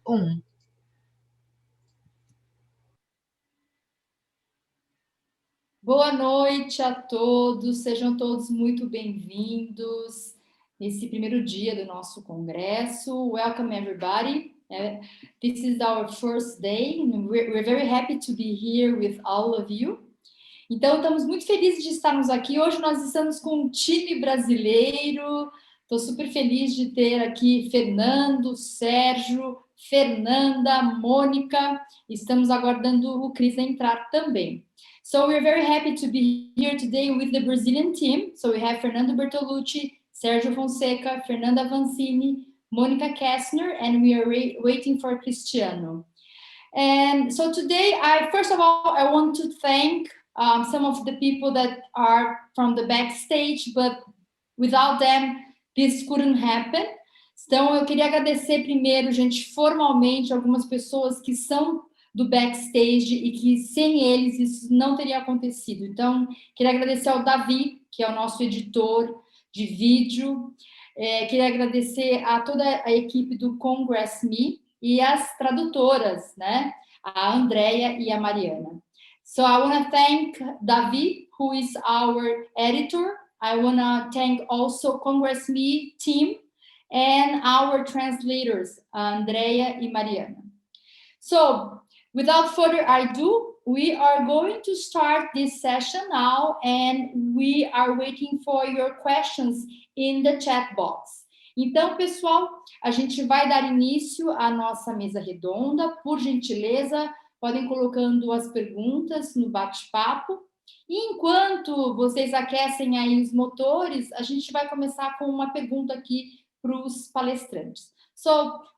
Um. Boa noite a todos, sejam todos muito bem-vindos nesse primeiro dia do nosso congresso. Welcome everybody. This is our first day. We're very happy to be here with all of you. Então, estamos muito felizes de estarmos aqui. Hoje nós estamos com um time brasileiro. Estou super feliz de ter aqui Fernando, Sérgio, Fernanda, Mônica. Estamos aguardando o Cris entrar também. So we're very happy to be here today with the Brazilian team. So we have Fernando Bertolucci, Sérgio Fonseca, Fernanda Vancini, Mônica Kessner, and we are waiting for Cristiano. And so today, first of all, I want to thank some of the people that are from the backstage, but without them, this couldn't happen. Então, eu queria agradecer primeiro, gente, formalmente, algumas pessoas que são do backstage e que sem eles isso não teria acontecido. Então, queria agradecer ao Davi, que é o nosso editor de vídeo. Queria agradecer a toda a equipe do Congress Me e as tradutoras, né? A Andrea e a Mariana. So I want to thank Davi, who is our editor. I want to thank also Congress Me team and our translators, Andrea and Mariana. So without further ado, we are going to start this session now, and we are waiting for your questions in the chat box. Então, pessoal, a gente vai dar início à nossa mesa redonda. Por gentileza, podem colocando as perguntas no bate-papo. E enquanto vocês aquecem aí os motores, a gente vai começar com uma pergunta aqui para os palestrantes. So,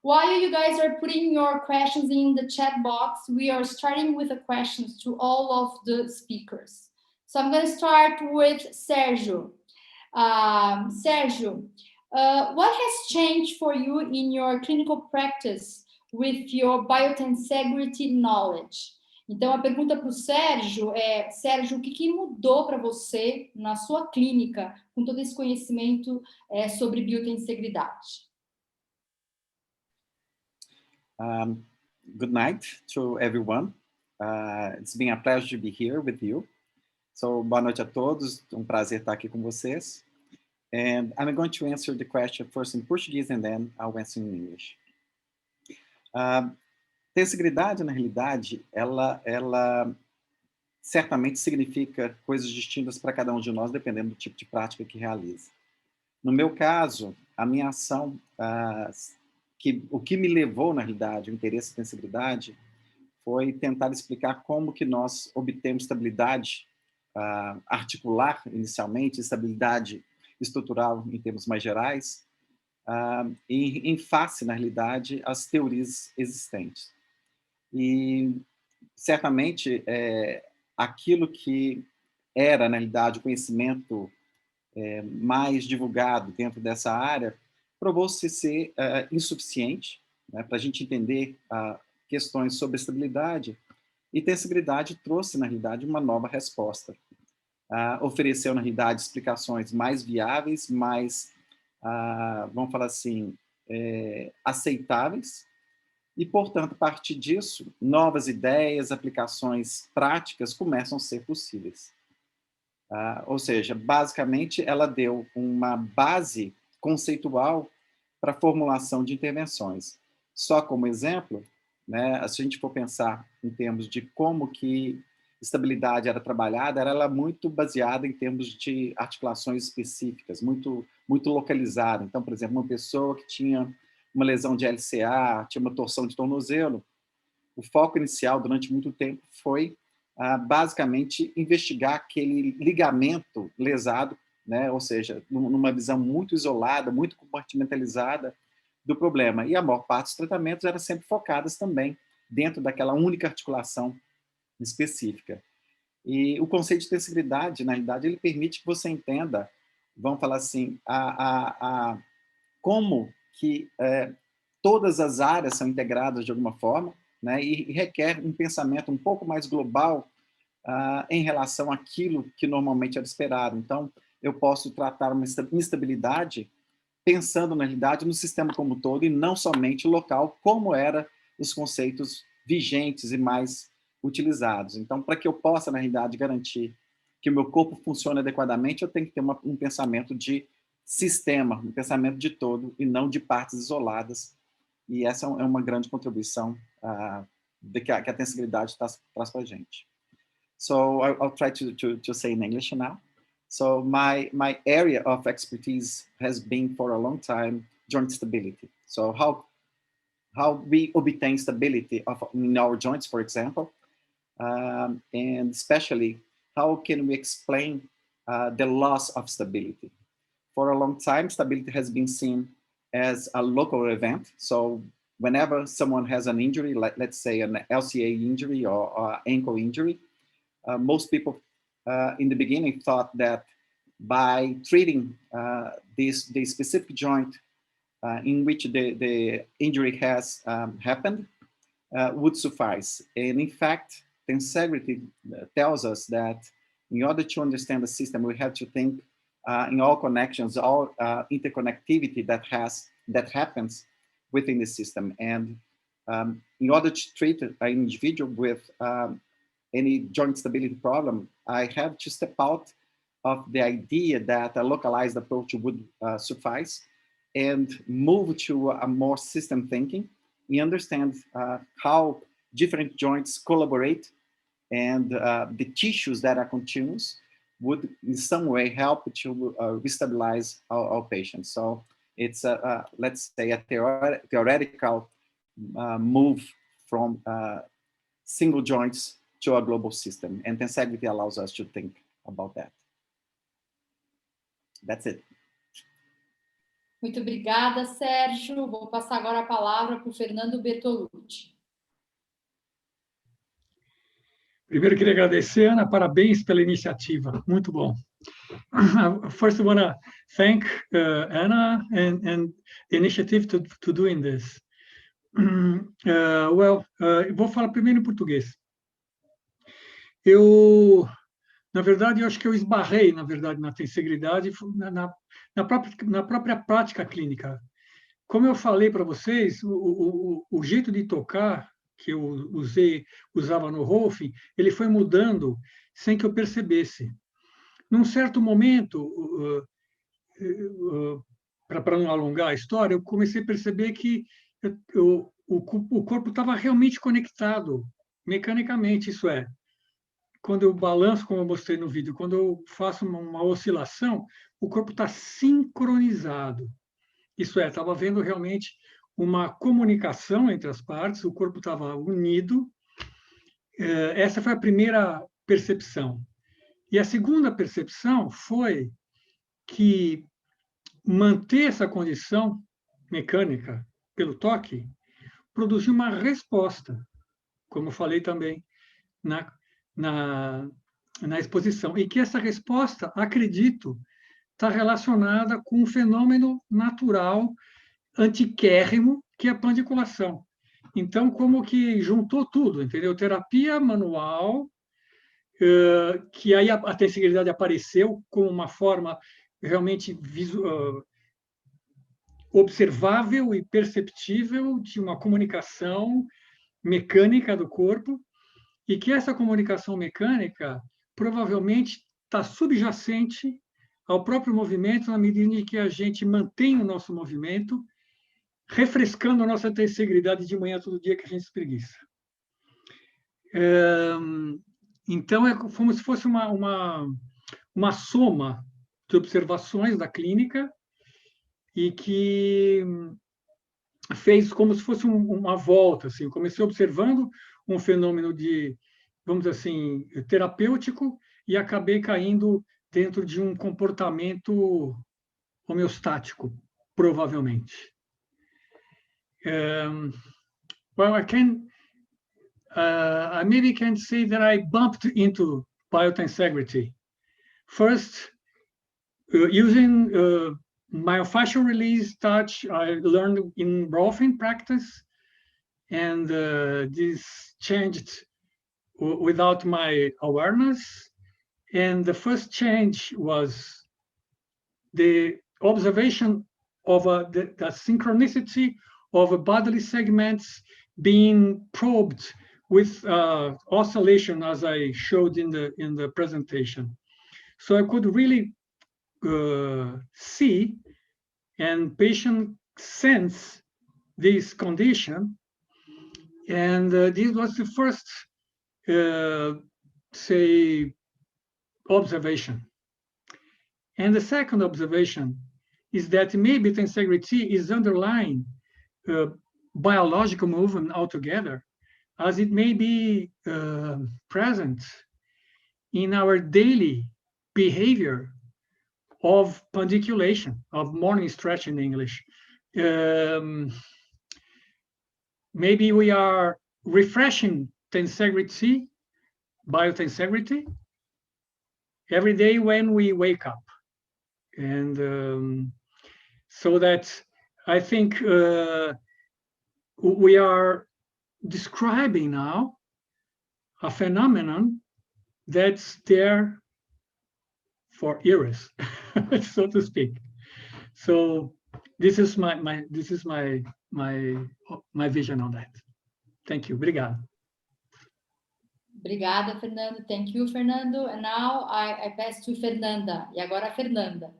while you guys are putting your questions in the chat box, we are starting with the questions to all of the speakers. So, I'm going to start with Sérgio. Sérgio, what has changed for you in your clinical practice with your biotensegrity knowledge? Então, a pergunta para o Sérgio é, Sérgio, o que mudou para você na sua clínica com todo esse conhecimento sobre biotensegridade? Good night to everyone. It's been a pleasure to be here with you. So, boa noite a todos. Um prazer estar aqui com vocês. And I'm going to answer the question first in Portuguese and then I'll answer in English. Tensegridade, na realidade, ela certamente significa coisas distintas para cada um de nós, dependendo do tipo de prática que realiza. No meu caso, a minha ação, o que me levou, na realidade, o interesse em tensegridade, foi tentar explicar como que nós obtemos estabilidade articular, inicialmente, estabilidade estrutural em termos mais gerais, em face, na realidade, às teorias existentes. E, certamente, aquilo que era, na realidade, o conhecimento mais divulgado dentro dessa área, provou-se ser insuficiente, né, para a gente entender questões sobre estabilidade, e tensegridade trouxe, na realidade, uma nova resposta. Ofereceu, na realidade, explicações mais viáveis, mais, vamos falar assim, aceitáveis, e, portanto, a partir disso, novas ideias, aplicações práticas começam a ser possíveis. Ou seja, basicamente, ela deu uma base conceitual para a formulação de intervenções. Só como exemplo, né, se a gente for pensar em termos de como que estabilidade era trabalhada, era ela muito baseada em termos de articulações específicas, muito localizada. Então, por exemplo, uma pessoa que tinha uma lesão de LCA, tinha uma torção de tornozelo, o foco inicial, durante muito tempo, foi basicamente investigar aquele ligamento lesado, né? Ou seja, numa visão muito isolada, muito compartimentalizada do problema. E a maior parte dos tratamentos era sempre focadas também dentro daquela única articulação específica. E o conceito de tensegridade, na realidade, ele permite que você entenda, vamos falar assim, como que todas as áreas são integradas de alguma forma, né, e requer um pensamento um pouco mais global em relação àquilo que normalmente era esperado. Então, eu posso tratar uma instabilidade pensando, na realidade, no sistema como um todo e não somente local, como era os conceitos vigentes e mais utilizados. Então, para que eu possa, na realidade, garantir que o meu corpo funcione adequadamente, eu tenho que ter um pensamento de sistema, um pensamento de todo, e não de partes isoladas. E essa é uma grande contribuição que a tensibilidade traz para a gente. So I'll try to say in English now. So my area of expertise has been for a long time joint stability. So how we obtain stability in our joints, for example, and especially how can we explain the loss of stability. For a long time, stability has been seen as a local event. So whenever someone has an injury, like let's say an LCA injury or ankle injury, most people in the beginning thought that by treating this specific joint in which the injury has happened would suffice. And in fact, tensegrity tells us that in order to understand the system, we have to think in all connections, all interconnectivity that happens within the system. And in order to treat an individual with any joint stability problem, I have to step out of the idea that a localized approach would suffice and move to a more system thinking. We understand how different joints collaborate, and the tissues that are continuous would in some way help to restabilize our patients. So it's let's say a theoretical move from single joints to a global system, and tensegrity allows us to think about that. That's it. Muito obrigada, Sérgio. Vou passar agora a palavra para o Fernando Bertolucci. Primeiro, queria agradecer, Ana, parabéns pela iniciativa, muito bom. First, I want to thank Anna and the initiative to doing this. Vou falar primeiro em português. Na verdade, eu acho que eu esbarrei, na verdade, na tensegridade na própria prática clínica. Como eu falei para vocês, o jeito de tocar que eu usava no Rolfing, ele foi mudando sem que eu percebesse. Num certo momento, para não alongar a história, eu comecei a perceber que o corpo estava realmente conectado mecanicamente, isso é, quando eu balanço, como eu mostrei no vídeo, quando eu faço uma oscilação, o corpo está sincronizado. Isso é, estava havendo realmente uma comunicação entre as partes, o corpo estava unido. Essa foi a primeira percepção. E a segunda percepção foi que manter essa condição mecânica pelo toque produziu uma resposta, como eu falei também na exposição, e que essa resposta, acredito, está relacionada com um fenômeno natural antiquérrimo, que é a pandiculação. Então, como que juntou tudo, entendeu? Terapia manual, que aí a tensegridade apareceu como uma forma realmente observável e perceptível de uma comunicação mecânica do corpo, e que essa comunicação mecânica provavelmente está subjacente ao próprio movimento, na medida em que a gente mantém o nosso movimento, refrescando a nossa tensegridade de manhã todo dia que a gente espreguiça. Então, é como se fosse uma soma de observações da clínica e que fez como se fosse uma volta. Assim. Eu comecei observando um fenômeno de, vamos dizer assim, terapêutico e acabei caindo dentro de um comportamento homeostático, provavelmente. I maybe can say that I bumped into biotensegrity. First, using myofascial release touch, I learned in Rolfing practice, and this changed without my awareness. And the first change was the observation of the synchronicity of bodily segments being probed with oscillation, as I showed in the presentation. So I could really see and patient sense this condition. And this was the first, say, observation. And the second observation is that maybe tensegrity is underlying biological movement altogether, as it may be present in our daily behavior of pandiculation, of morning stretch in English. Maybe we are refreshing tensegrity, biotensegrity, every day when we wake up. And so that I think we are describing now a phenomenon that's there for years, so to speak. So this is my vision on that. Thank you. Obrigado. Obrigada, Fernando. Thank you, Fernando. And now I pass to Fernanda. E agora a Fernanda.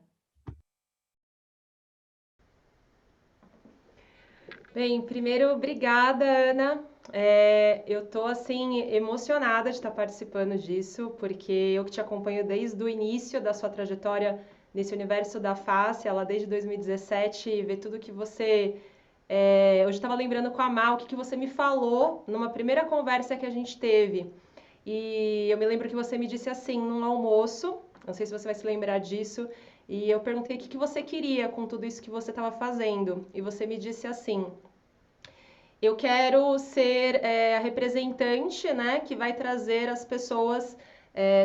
Bem, primeiro, obrigada, Ana. Eu estou, assim, emocionada de estar participando disso, porque eu que te acompanho desde o início da sua trajetória nesse universo da face, ela desde 2017, ver tudo que você... Hoje estava lembrando com a Mal o que você me falou numa primeira conversa que a gente teve. E eu me lembro que você me disse assim, num almoço, não sei se você vai se lembrar disso, e eu perguntei o que você queria com tudo isso que você estava fazendo. E você me disse assim: eu quero ser a representante, né, que vai trazer as pessoas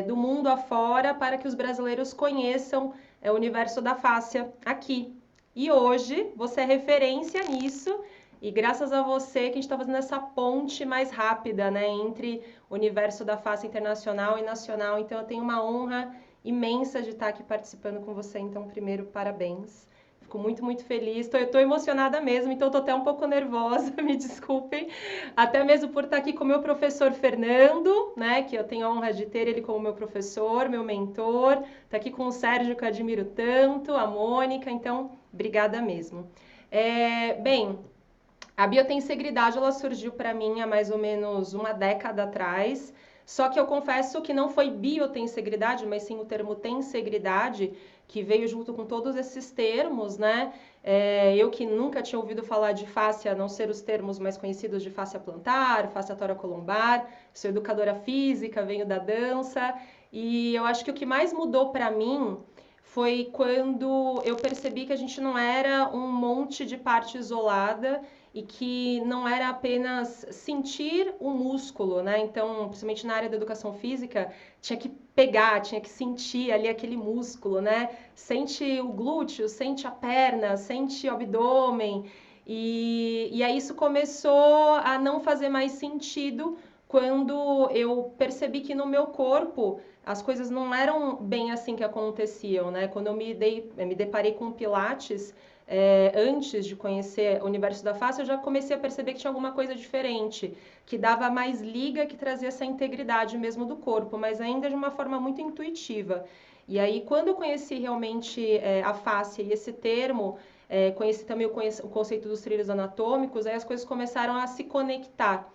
do mundo afora para que os brasileiros conheçam o universo da fáscia aqui. E hoje você é referência nisso, e graças a você que a gente está fazendo essa ponte mais rápida, né, entre o universo da fáscia internacional e nacional. Então eu tenho uma honra imensa de estar aqui participando com você. Então, primeiro, parabéns. Fico muito, muito feliz. Eu estou emocionada mesmo, então estou até um pouco nervosa, me desculpem. Até mesmo por estar aqui com o meu professor Fernando, né, que eu tenho a honra de ter ele como meu professor, meu mentor. Estou aqui com o Sérgio, que eu admiro tanto, a Mônica, então, obrigada mesmo. Bem, a biotensegridade, ela surgiu para mim há mais ou menos uma década atrás, só que eu confesso que não foi biotensegridade, mas sim o termo tensegridade, que veio junto com todos esses termos, né? Eu que nunca tinha ouvido falar de fáscia, a não ser os termos mais conhecidos de fáscia plantar, fáscia toracolombar, sou educadora física, venho da dança, e eu acho que o que mais mudou para mim foi quando eu percebi que a gente não era um monte de parte isolada e que não era apenas sentir o músculo, né? Então, principalmente na área da educação física, tinha que pegar, tinha que sentir ali aquele músculo, né? Sente o glúteo, sente a perna, sente o abdômen. E aí isso começou a não fazer mais sentido quando eu percebi que no meu corpo as coisas não eram bem assim que aconteciam, né? Quando eu me deparei com Pilates, antes de conhecer o universo da face, eu já comecei a perceber que tinha alguma coisa diferente, que dava mais liga, que trazia essa integridade mesmo do corpo, mas ainda de uma forma muito intuitiva. E aí, quando eu conheci realmente a face e esse termo, conheci também o conceito dos trilhos anatômicos, aí as coisas começaram a se conectar.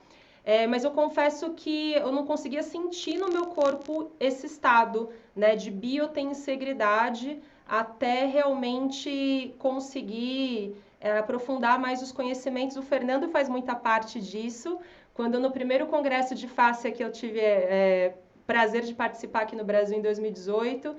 Mas eu confesso que eu não conseguia sentir no meu corpo esse estado, né, de biotensegridade, até realmente conseguir aprofundar mais os conhecimentos. O Fernando faz muita parte disso. Quando no primeiro congresso de fáscia que eu tive prazer de participar aqui no Brasil em 2018,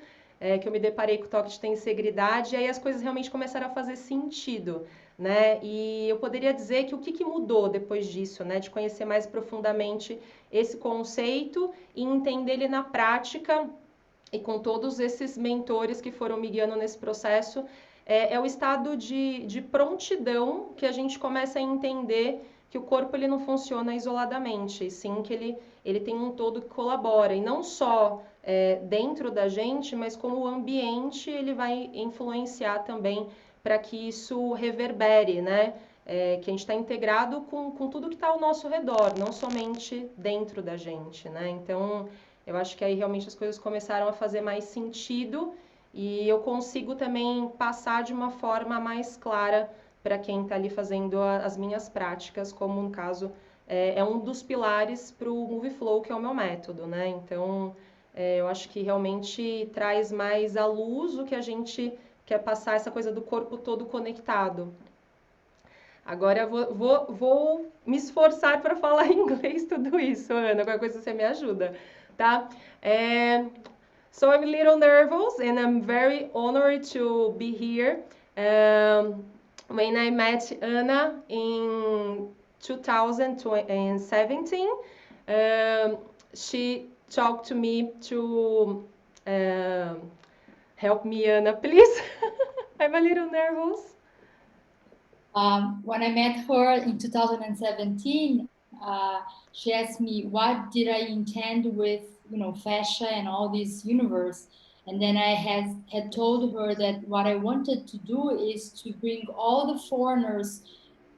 que eu me deparei com o toque de tensegridade, e aí as coisas realmente começaram a fazer sentido, né? E eu poderia dizer que o que mudou depois disso, né? De conhecer mais profundamente esse conceito e entender ele na prática, e com todos esses mentores que foram me guiando nesse processo, é o estado de prontidão que a gente começa a entender que o corpo ele não funciona isoladamente, e sim que ele tem um todo que colabora, e não só dentro da gente, mas como o ambiente ele vai influenciar também para que isso reverbere, né? que a gente está integrado com tudo que está ao nosso redor, não somente dentro da gente, né? Então, eu acho que aí realmente as coisas começaram a fazer mais sentido e eu consigo também passar de uma forma mais clara para quem está ali fazendo as minhas práticas, como no caso é um dos pilares para o MovieFlow, que é o meu método, né? Então, eu acho que realmente traz mais à luz o que a gente quer passar, essa coisa do corpo todo conectado. Agora eu vou me esforçar para falar em inglês tudo isso, Ana. Qualquer coisa você me ajuda, tá? So I'm a little nervous and I'm very honored to be here. When I met Anna in 2017, she talked to me to help me, Anna, please. I'm a little nervous. When I met her in 2017, she asked me what did I intend with, fascia and all this universe. And then I had told her that what I wanted to do is to bring all the foreigners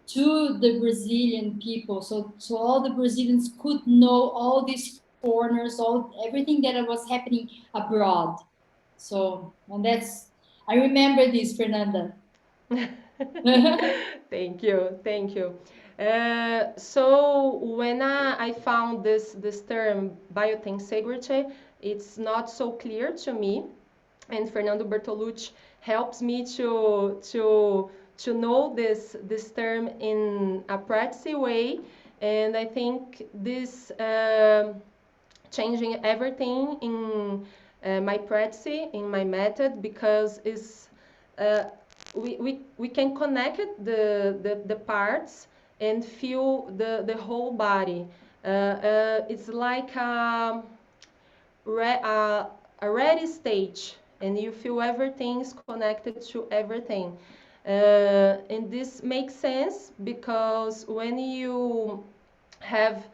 to the Brazilian people, so all the Brazilians could know all these foreigners, everything that was happening abroad. So, and I remember this, Fernanda. Thank you. So when I found this term biotensegrity, it's not so clear to me, and Fernando Bertolucci helps me to know this term in a practical way, and I think this changing everything in my practice, in my method, because it's we can connect the parts and feel the whole body. It's like a ready stage, and you feel everything is connected to everything. And this makes sense because when you have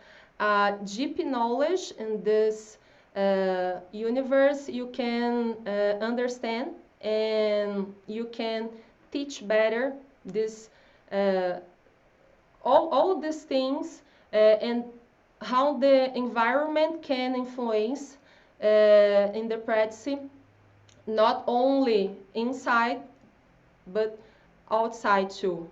deep knowledge in this universe, you can understand and you can teach better this all these things and how the environment can influence in the practice, not only inside but outside too.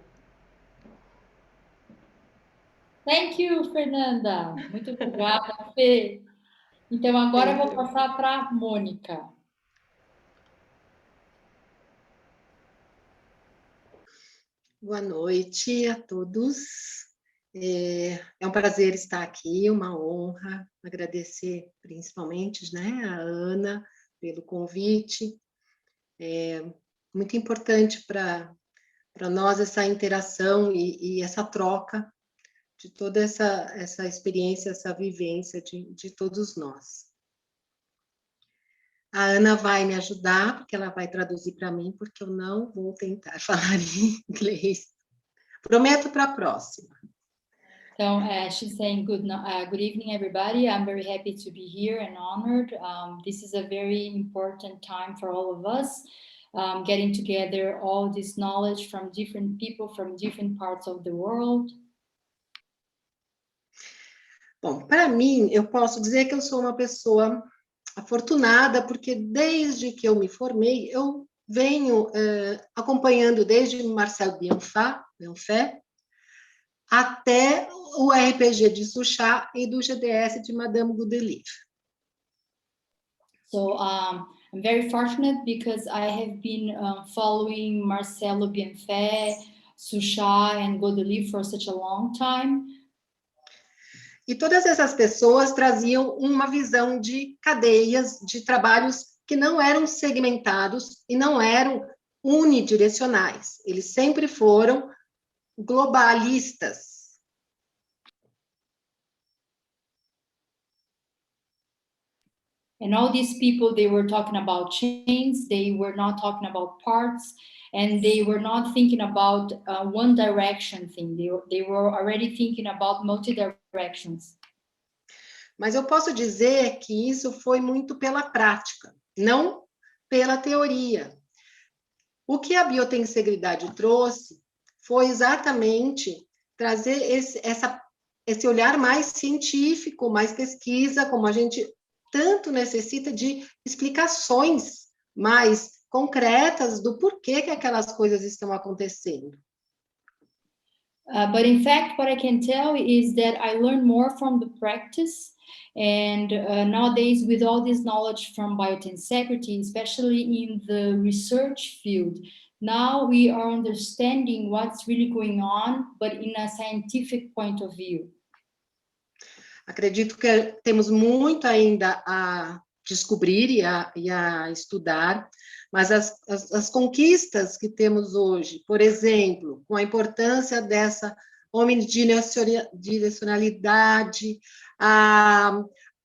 Thank you, Fernanda. Muito obrigada, Fê. Então, agora eu vou passar para a Mônica. Boa noite a todos. É um prazer estar aqui, uma honra. Agradecer principalmente, né, a Ana pelo convite. É muito importante para nós essa interação e essa troca de toda essa experiência, essa vivência de todos nós. A Ana vai me ajudar, porque ela vai traduzir para mim, porque eu não vou tentar falar em inglês. Prometo para a próxima. Então, she's saying good evening, everybody. I'm very happy to be here and honored. This is a very important time for all of us, getting together all this knowledge from different people from different parts of the world. Bom, para mim, eu posso dizer que eu sou uma pessoa afortunada, porque desde que eu me formei, eu venho acompanhando desde Marcel Bienfait até o RPG de Suchard e do GDS de Madame Goudelive. So I'm very fortunate because I have been following Marcelo Bienfait, Suchard and Goudelive for such a long time. E todas essas pessoas traziam uma visão de cadeias, de trabalhos que não eram segmentados e não eram unidirecionais. Eles sempre foram globalistas. And all these people, they were talking about chains, they were not talking about parts, and they were not thinking about one direction thing. They were already thinking about multi-directions. Mas eu posso dizer que isso foi muito pela prática, não pela teoria. O que a biotensegridade trouxe foi exatamente trazer esse olhar mais científico, mais pesquisa, como a gente tanto necessita de explicações mais concretas do porquê que aquelas coisas estão acontecendo. But in fact, what I can tell is that I learned more from the practice, and nowadays, with all this knowledge from biotensecurity, especially in the research field, now we are understanding what's really going on, but in a scientific point of view. Acredito que temos muito ainda a descobrir e a estudar, mas as conquistas que temos hoje, por exemplo, com a importância dessa omnidirecionalidade, a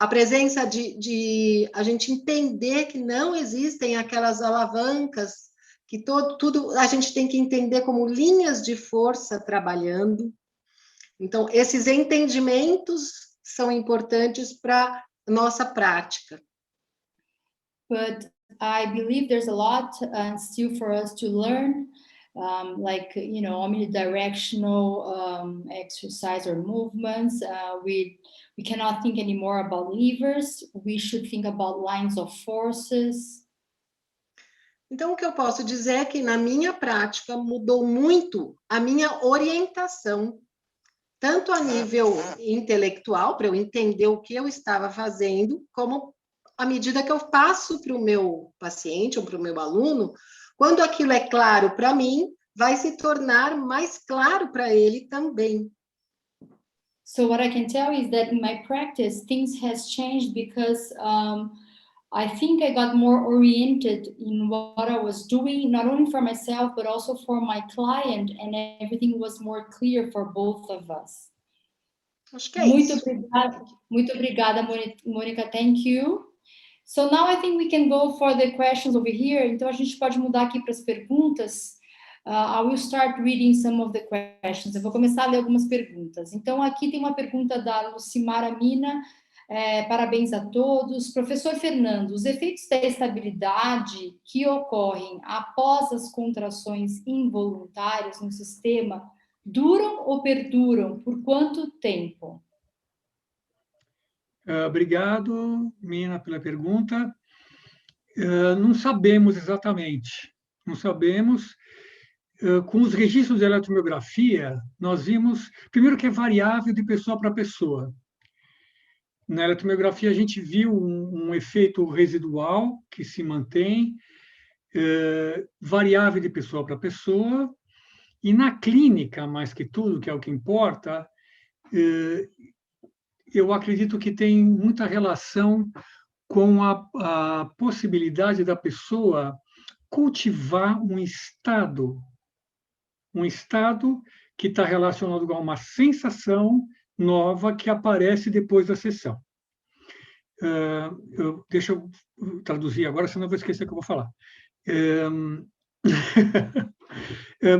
presença de a gente entender que não existem aquelas alavancas, que tudo a gente tem que entender como linhas de força trabalhando. Então, esses entendimentos são importantes para a nossa prática. But I believe there's a lot still for us to learn, like, omnidirectional exercise or movements. We cannot think anymore about levers. We should think about lines of forces. Então, o que eu posso dizer é que na minha prática mudou muito a minha orientação, tanto a nível intelectual, para eu entender o que eu estava fazendo, como à medida que eu passo para o meu paciente ou para o meu aluno, quando aquilo é claro para mim, vai se tornar mais claro para ele também. So what I can tell is that in my practice, things has changed because I think I got more oriented in what I was doing, not only for myself, but also for my client, and everything was more clear for both of us. Acho que é isso. Muito obrigada, Mônica. Thank you. So now I think we can go for the questions over here. Então, a gente pode mudar aqui para as perguntas. I will start reading some of the questions. Eu vou começar a ler algumas perguntas. Então, aqui tem uma pergunta da Lucimara Mina. Parabéns a todos. Professor Fernando, os efeitos da estabilidade que ocorrem após as contrações involuntárias no sistema duram ou perduram? Por quanto tempo? Obrigado, Mina, pela pergunta. Não sabemos exatamente. Não sabemos. Com os registros de eletromiografia, nós vimos, primeiro, que é variável de pessoa para pessoa. Na eletromiografia, a gente viu um efeito residual que se mantém, variável de pessoa para pessoa, e na clínica, mais que tudo, que é o que importa, eu acredito que tem muita relação com a possibilidade da pessoa cultivar um estado que está relacionado com uma sensação nova que aparece depois da sessão. Deixa eu traduzir agora, senão eu vou esquecer o que eu vou falar.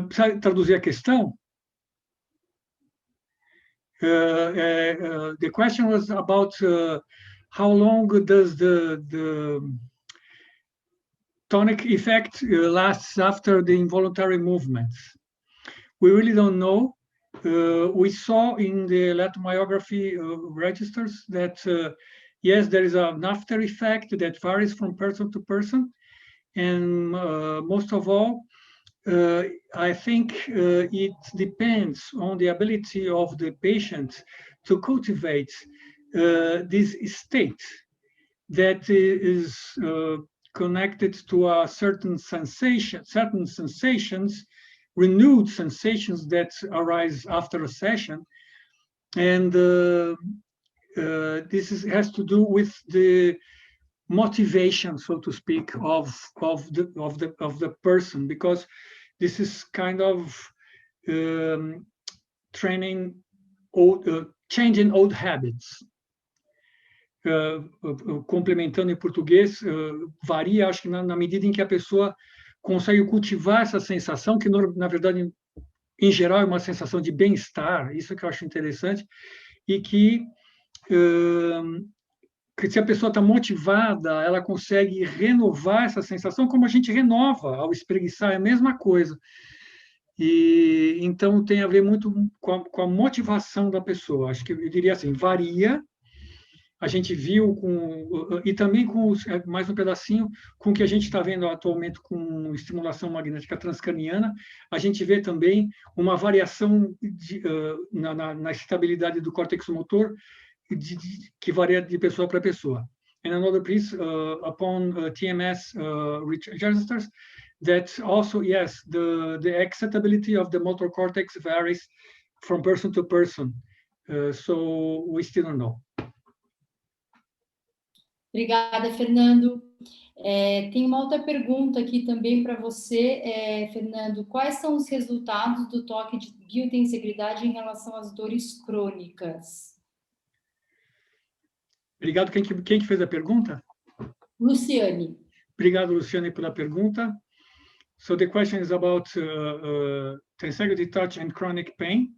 Precisa traduzir a questão? The question was about how long does the tonic effect lasts after the involuntary movements. We really don't know. We saw in the electromyography registers that, yes, there is an after effect that varies from person to person. And most of all, I think it depends on the ability of the patient to cultivate this state that is connected to a certain sensation, certain sensations, renewed sensations that arise after a session. And this has to do with the motivation, so to speak, of the person, because this is kind of training changing old habits. Complementando em português, varia, acho que na medida em que a pessoa consegue cultivar essa sensação, que na verdade, em geral, é uma sensação de bem-estar, isso que eu acho interessante, e que se a pessoa está motivada, ela consegue renovar essa sensação, como a gente renova ao espreguiçar, é a mesma coisa. E então tem a ver muito com a motivação da pessoa. Acho que eu diria assim, varia. A gente viu e também com mais um pedacinho com o que a gente está vendo atualmente com estimulação magnética transcraniana, a gente vê também uma variação na estabilidade do córtex motor que varia de pessoa para pessoa. And another piece upon TMS registers that also, yes, the excitability of the motor cortex varies from person to person. So we still don't know. Obrigada, Fernando. Tem uma outra pergunta aqui também para você, Fernando. Quais são os resultados do toque de biotensegridade em relação às dores crônicas? Obrigado. Quem que fez a pergunta? Luciane. Obrigado, Luciane, pela pergunta. So the question is about tensegrity touch and chronic pain.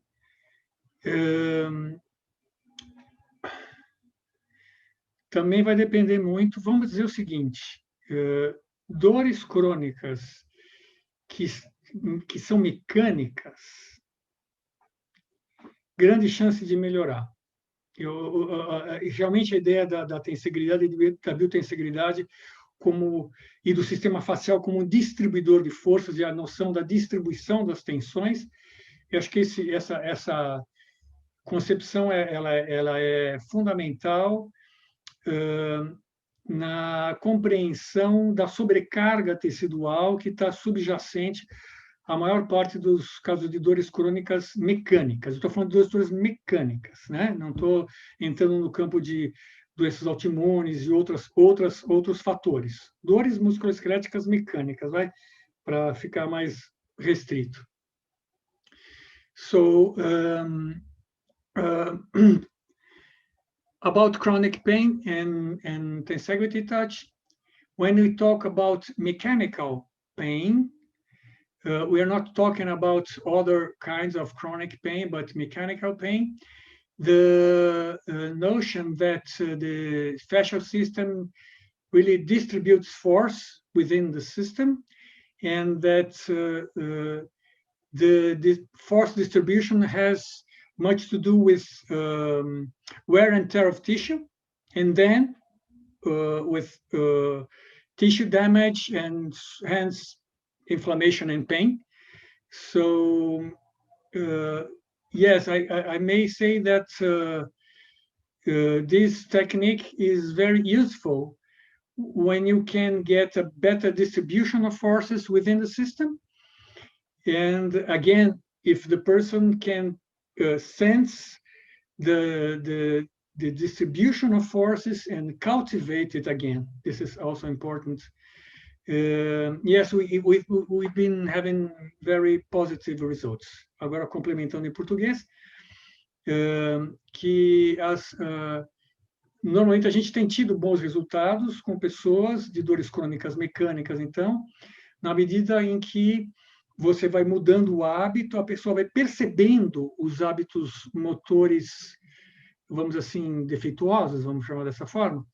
Também vai depender muito, vamos dizer o seguinte, dores crônicas que são mecânicas, grande chance de melhorar. Realmente a ideia da tensegridade, da biotensegridade e do sistema facial como um distribuidor de forças e a noção da distribuição das tensões, eu acho que essa concepção ela é fundamental na compreensão da sobrecarga tecidual que está subjacente à maior parte dos casos de dores crônicas mecânicas. Eu estou falando de dores mecânicas, né? Não estou entrando no campo de doenças autoimunes e outros fatores. Dores musculoesqueléticas mecânicas, para ficar mais restrito. So, about chronic pain and tensegrity touch, when we talk about mechanical pain, we are not talking about other kinds of chronic pain, but mechanical pain. The notion that the fascial system really distributes force within the system, and that the force distribution has much to do with wear and tear of tissue, and then with tissue damage and hence inflammation and pain. So yes, I may say that this technique is very useful when you can get a better distribution of forces within the system. And again, if the person can sense the distribution of forces and cultivate it again. This is also important. Yes, we've been having very positive results. Agora, complementando em português, que normalmente a gente tem tido bons resultados com pessoas de dores crônicas mecânicas, então, na medida em que você vai mudando o hábito, a pessoa vai percebendo os hábitos motores, vamos assim, defeituosos, vamos chamar dessa forma,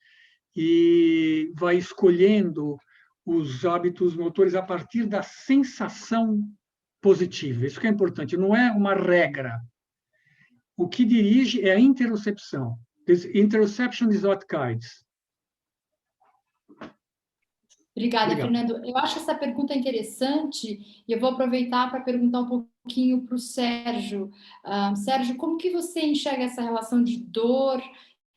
e vai escolhendo os hábitos motores a partir da sensação positiva. Isso que é importante, não é uma regra. O que dirige é a interocepção. This interoception is what guides. Obrigada, Fernando. Eu acho essa pergunta interessante e eu vou aproveitar para perguntar um pouquinho para o Sérgio. Sérgio, como que você enxerga essa relação de dor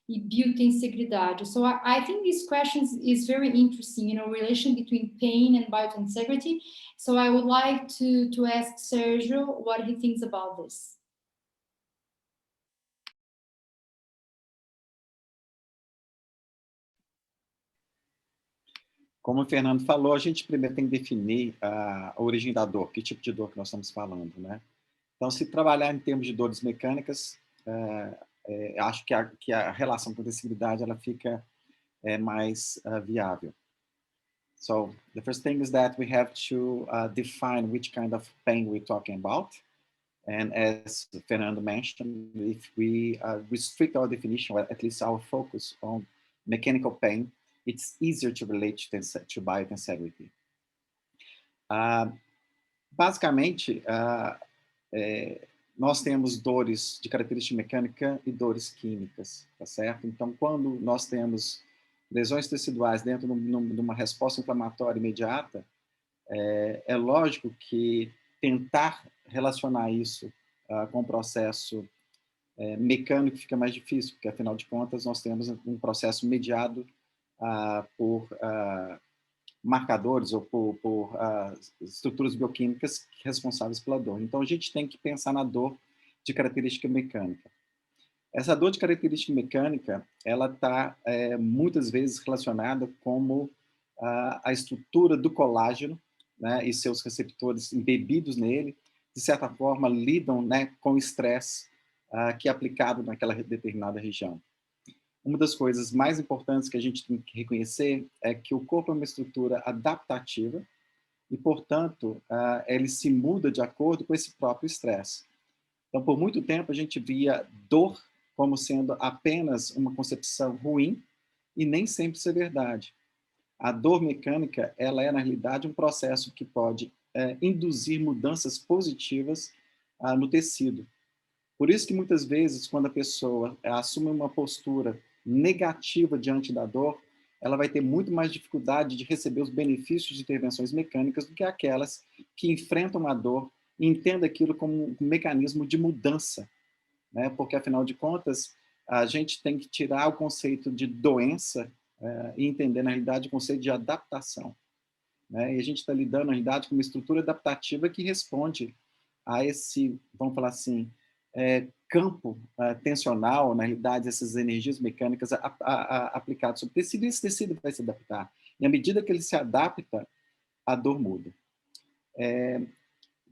e biotensegridade? So I think this question is very interesting, relation between pain and biotensegrity. So I would like to ask Sergio what he thinks about this. Como o Fernando falou, a gente primeiro tem que definir a origem da dor, que tipo de dor que nós estamos falando, né? Então, se trabalhar em termos de dores mecânicas, acho que a relação com a tensibilidade ela fica mais viável. So, the first thing is that we have to define which kind of pain we're talking about. And as Fernando mentioned, if we restrict our definition, or at least our focus on mechanical pain, it's easier to relate to biotensegrity. Basicamente, nós temos dores de característica mecânica e dores químicas, tá certo? Então, quando nós temos lesões teciduais dentro de uma resposta inflamatória imediata, é lógico que tentar relacionar isso com o processo mecânico fica mais difícil, porque, afinal de contas, nós temos um processo mediado por marcadores ou por estruturas bioquímicas responsáveis pela dor. Então, a gente tem que pensar na dor de característica mecânica. Essa dor de característica mecânica, ela está muitas vezes relacionada como a estrutura do colágeno, né, e seus receptores embebidos nele, de certa forma, lidam, né, com o estresse que é aplicado naquela determinada região. Uma das coisas mais importantes que a gente tem que reconhecer é que o corpo é uma estrutura adaptativa e, portanto, ele se muda de acordo com esse próprio estresse. Então, por muito tempo, a gente via dor como sendo apenas uma concepção ruim e nem sempre isso é verdade. A dor mecânica, ela é, na realidade, um processo que pode induzir mudanças positivas no tecido. Por isso que, muitas vezes, quando a pessoa assume uma postura negativa diante da dor, ela vai ter muito mais dificuldade de receber os benefícios de intervenções mecânicas do que aquelas que enfrentam a dor e entendem aquilo como um mecanismo de mudança, né? Porque, afinal de contas, a gente tem que tirar o conceito de doença e entender, na realidade, o conceito de adaptação, né? E a gente está lidando, na realidade, com uma estrutura adaptativa que responde a esse, vamos falar assim, campo tensional, na realidade, essas energias mecânicas aplicadas sobre o tecido, e esse tecido vai se adaptar. E à medida que ele se adapta, a dor muda.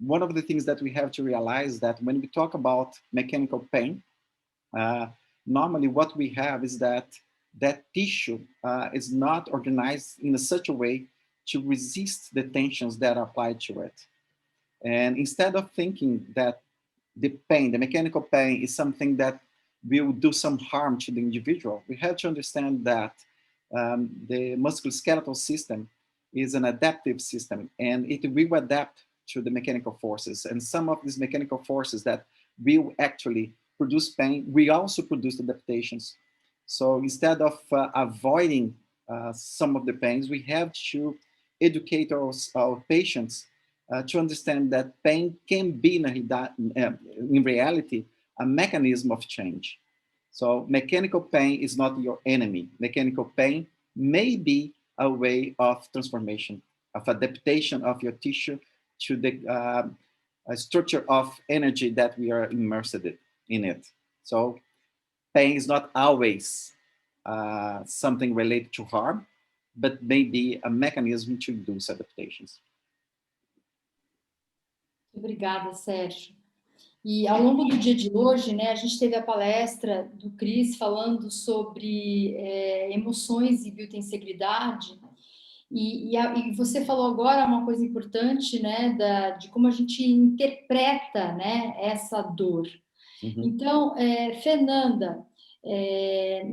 One of the things that we have to realize that when we talk about mechanical pain, normally what we have is that tissue is not organized in such a way to resist the tensions that are applied to it. And instead of thinking that the pain, the mechanical pain, is something that will do some harm to the individual, we have to understand that the musculoskeletal system is an adaptive system, and it will adapt to the mechanical forces. And some of these mechanical forces that will actually produce pain, we also produce adaptations. So instead of avoiding some of the pains, we have to educate our patients to understand that pain can be, in reality, a mechanism of change. So mechanical pain is not your enemy. Mechanical pain may be a way of transformation, of adaptation of your tissue to the structure of energy that we are immersed in it. So pain is not always something related to harm, but maybe a mechanism to induce adaptations. Obrigada, Sérgio. E ao longo do dia de hoje, né, a gente teve a palestra do Cris falando sobre emoções e biotensegridade, e você falou agora uma coisa importante, né, de como a gente interpreta, né, essa dor. Uhum. Então, Fernanda,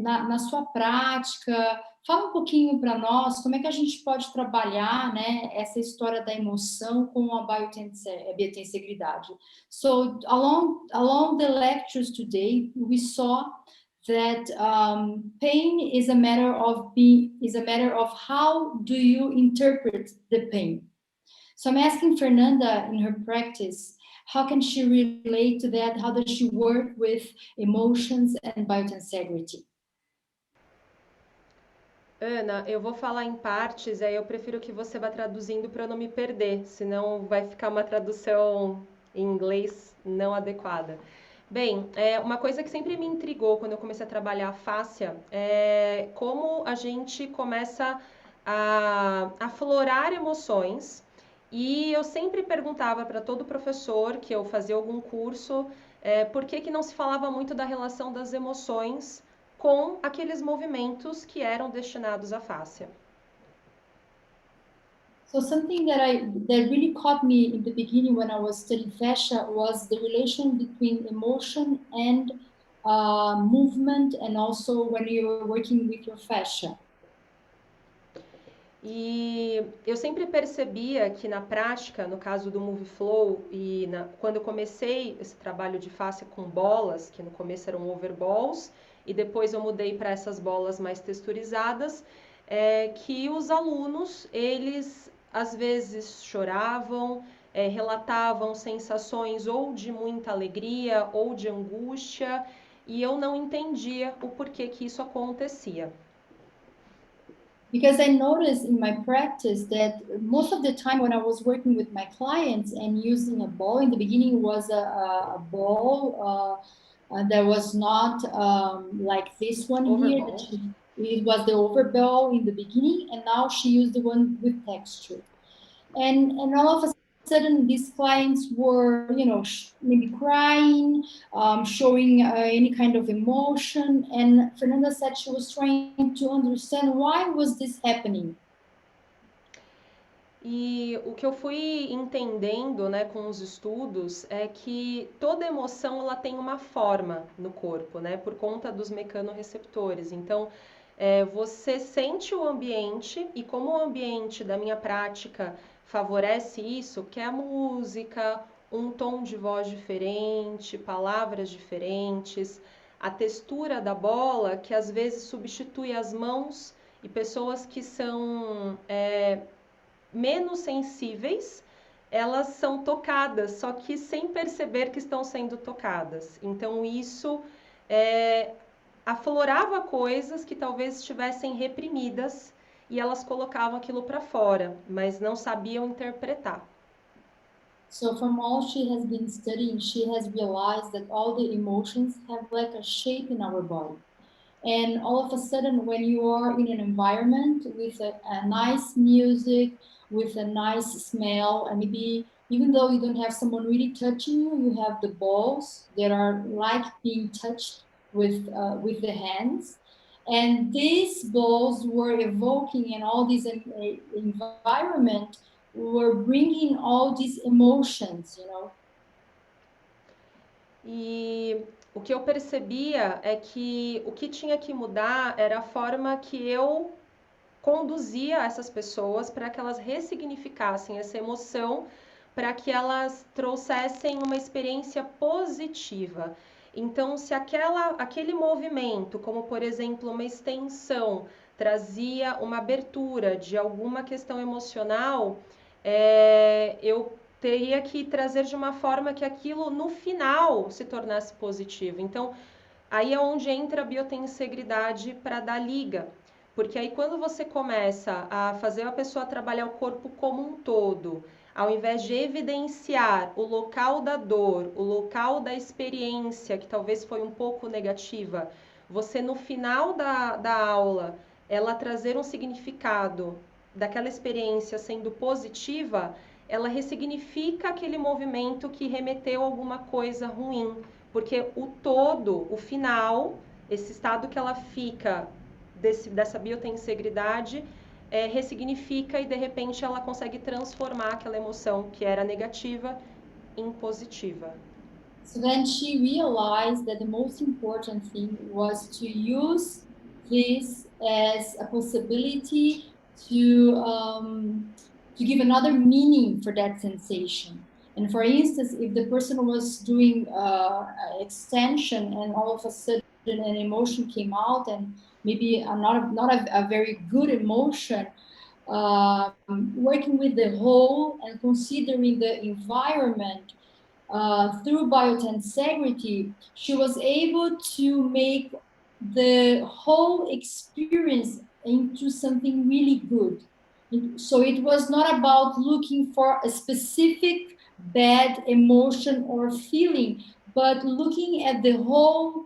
na sua prática, fala um pouquinho para nós como é que a gente pode trabalhar, né, essa história da emoção com a biotensegridade. So, along the lectures today, we saw that pain is a matter of how do you interpret the pain. So I'm asking Fernanda, in her practice, how can she relate to that? How does she work with emotions and biotensegrity? Ana, eu vou falar em partes, aí eu prefiro que você vá traduzindo para eu não me perder, senão vai ficar uma tradução em inglês não adequada. Bem, uma coisa que sempre me intrigou quando eu comecei a trabalhar a fáscia é como a gente começa a aflorar emoções, e eu sempre perguntava para todo professor que eu fazia algum curso por que não se falava muito da relação das emoções com aqueles movimentos que eram destinados à fáscia. So something that really caught me in the beginning when I was studying fascia was the relation between emotion and movement, and also when you were working with your fascia. E eu sempre percebia que na prática, no caso do Move Flow, quando eu comecei esse trabalho de face com bolas, que no começo eram overballs, e depois eu mudei para essas bolas mais texturizadas, que os alunos, eles às vezes choravam, relatavam sensações ou de muita alegria ou de angústia, e eu não entendia o porquê que isso acontecia. Because I noticed in my practice that most of the time when I was working with my clients and using a ball, in the beginning was a ball that was not like this one here. It was the overball in the beginning, and now she used the one with texture. And all of a sudden, these clients were, you know, maybe crying, showing any kind of emotion. And Fernanda said she was trying to understand why was this happening. E o que eu fui entendendo, né, com os estudos é que toda emoção ela tem uma forma no corpo, né, por conta dos mecanorreceptores. Então, você sente o ambiente e como o ambiente da minha prática favorece isso, que é a música, um tom de voz diferente, palavras diferentes, a textura da bola, que às vezes substitui as mãos e pessoas que são menos sensíveis, elas são tocadas, só que sem perceber que estão sendo tocadas. Então isso aflorava coisas que talvez estivessem reprimidas e elas colocavam aquilo para fora, mas não sabiam interpretar. So from all she has been studying, she has realized that all the emotions have like a shape in our body. And all of a sudden, when you are in an environment with a nice music, with a nice smell, and maybe even though you don't have someone really touching you, you have the balls that are like being touched with the hands. And these balls were evoking, and all this environment were bringing all these emotions, you know. E o que eu percebia é que o que tinha que mudar era a forma que eu conduzia essas pessoas para que elas ressignificassem essa emoção, para que elas trouxessem uma experiência positiva. Então, se aquele movimento, como por exemplo uma extensão, trazia uma abertura de alguma questão emocional, eu teria que trazer de uma forma que aquilo no final se tornasse positivo. Então, aí é onde entra a biotensegridade para dar liga. Porque aí quando você começa a fazer a pessoa trabalhar o corpo como um todo, ao invés de evidenciar o local da dor, o local da experiência, que talvez foi um pouco negativa, você no final da aula, ela trazer um significado daquela experiência sendo positiva, ela ressignifica aquele movimento que remeteu a alguma coisa ruim. Porque o todo, o final, esse estado que ela fica dessa biotensegridade, ressignifica e de repente ela consegue transformar aquela emoção que era negativa em positiva. So then she realized that the most important thing was to use this as a possibility to give another meaning for that sensation. And for instance, if the person was doing extension and all of a sudden an emotion came out, and maybe not a very good emotion, working with the whole and considering the environment through biotensegrity, she was able to make the whole experience into something really good. So it was not about looking for a specific bad emotion or feeling, but looking at the whole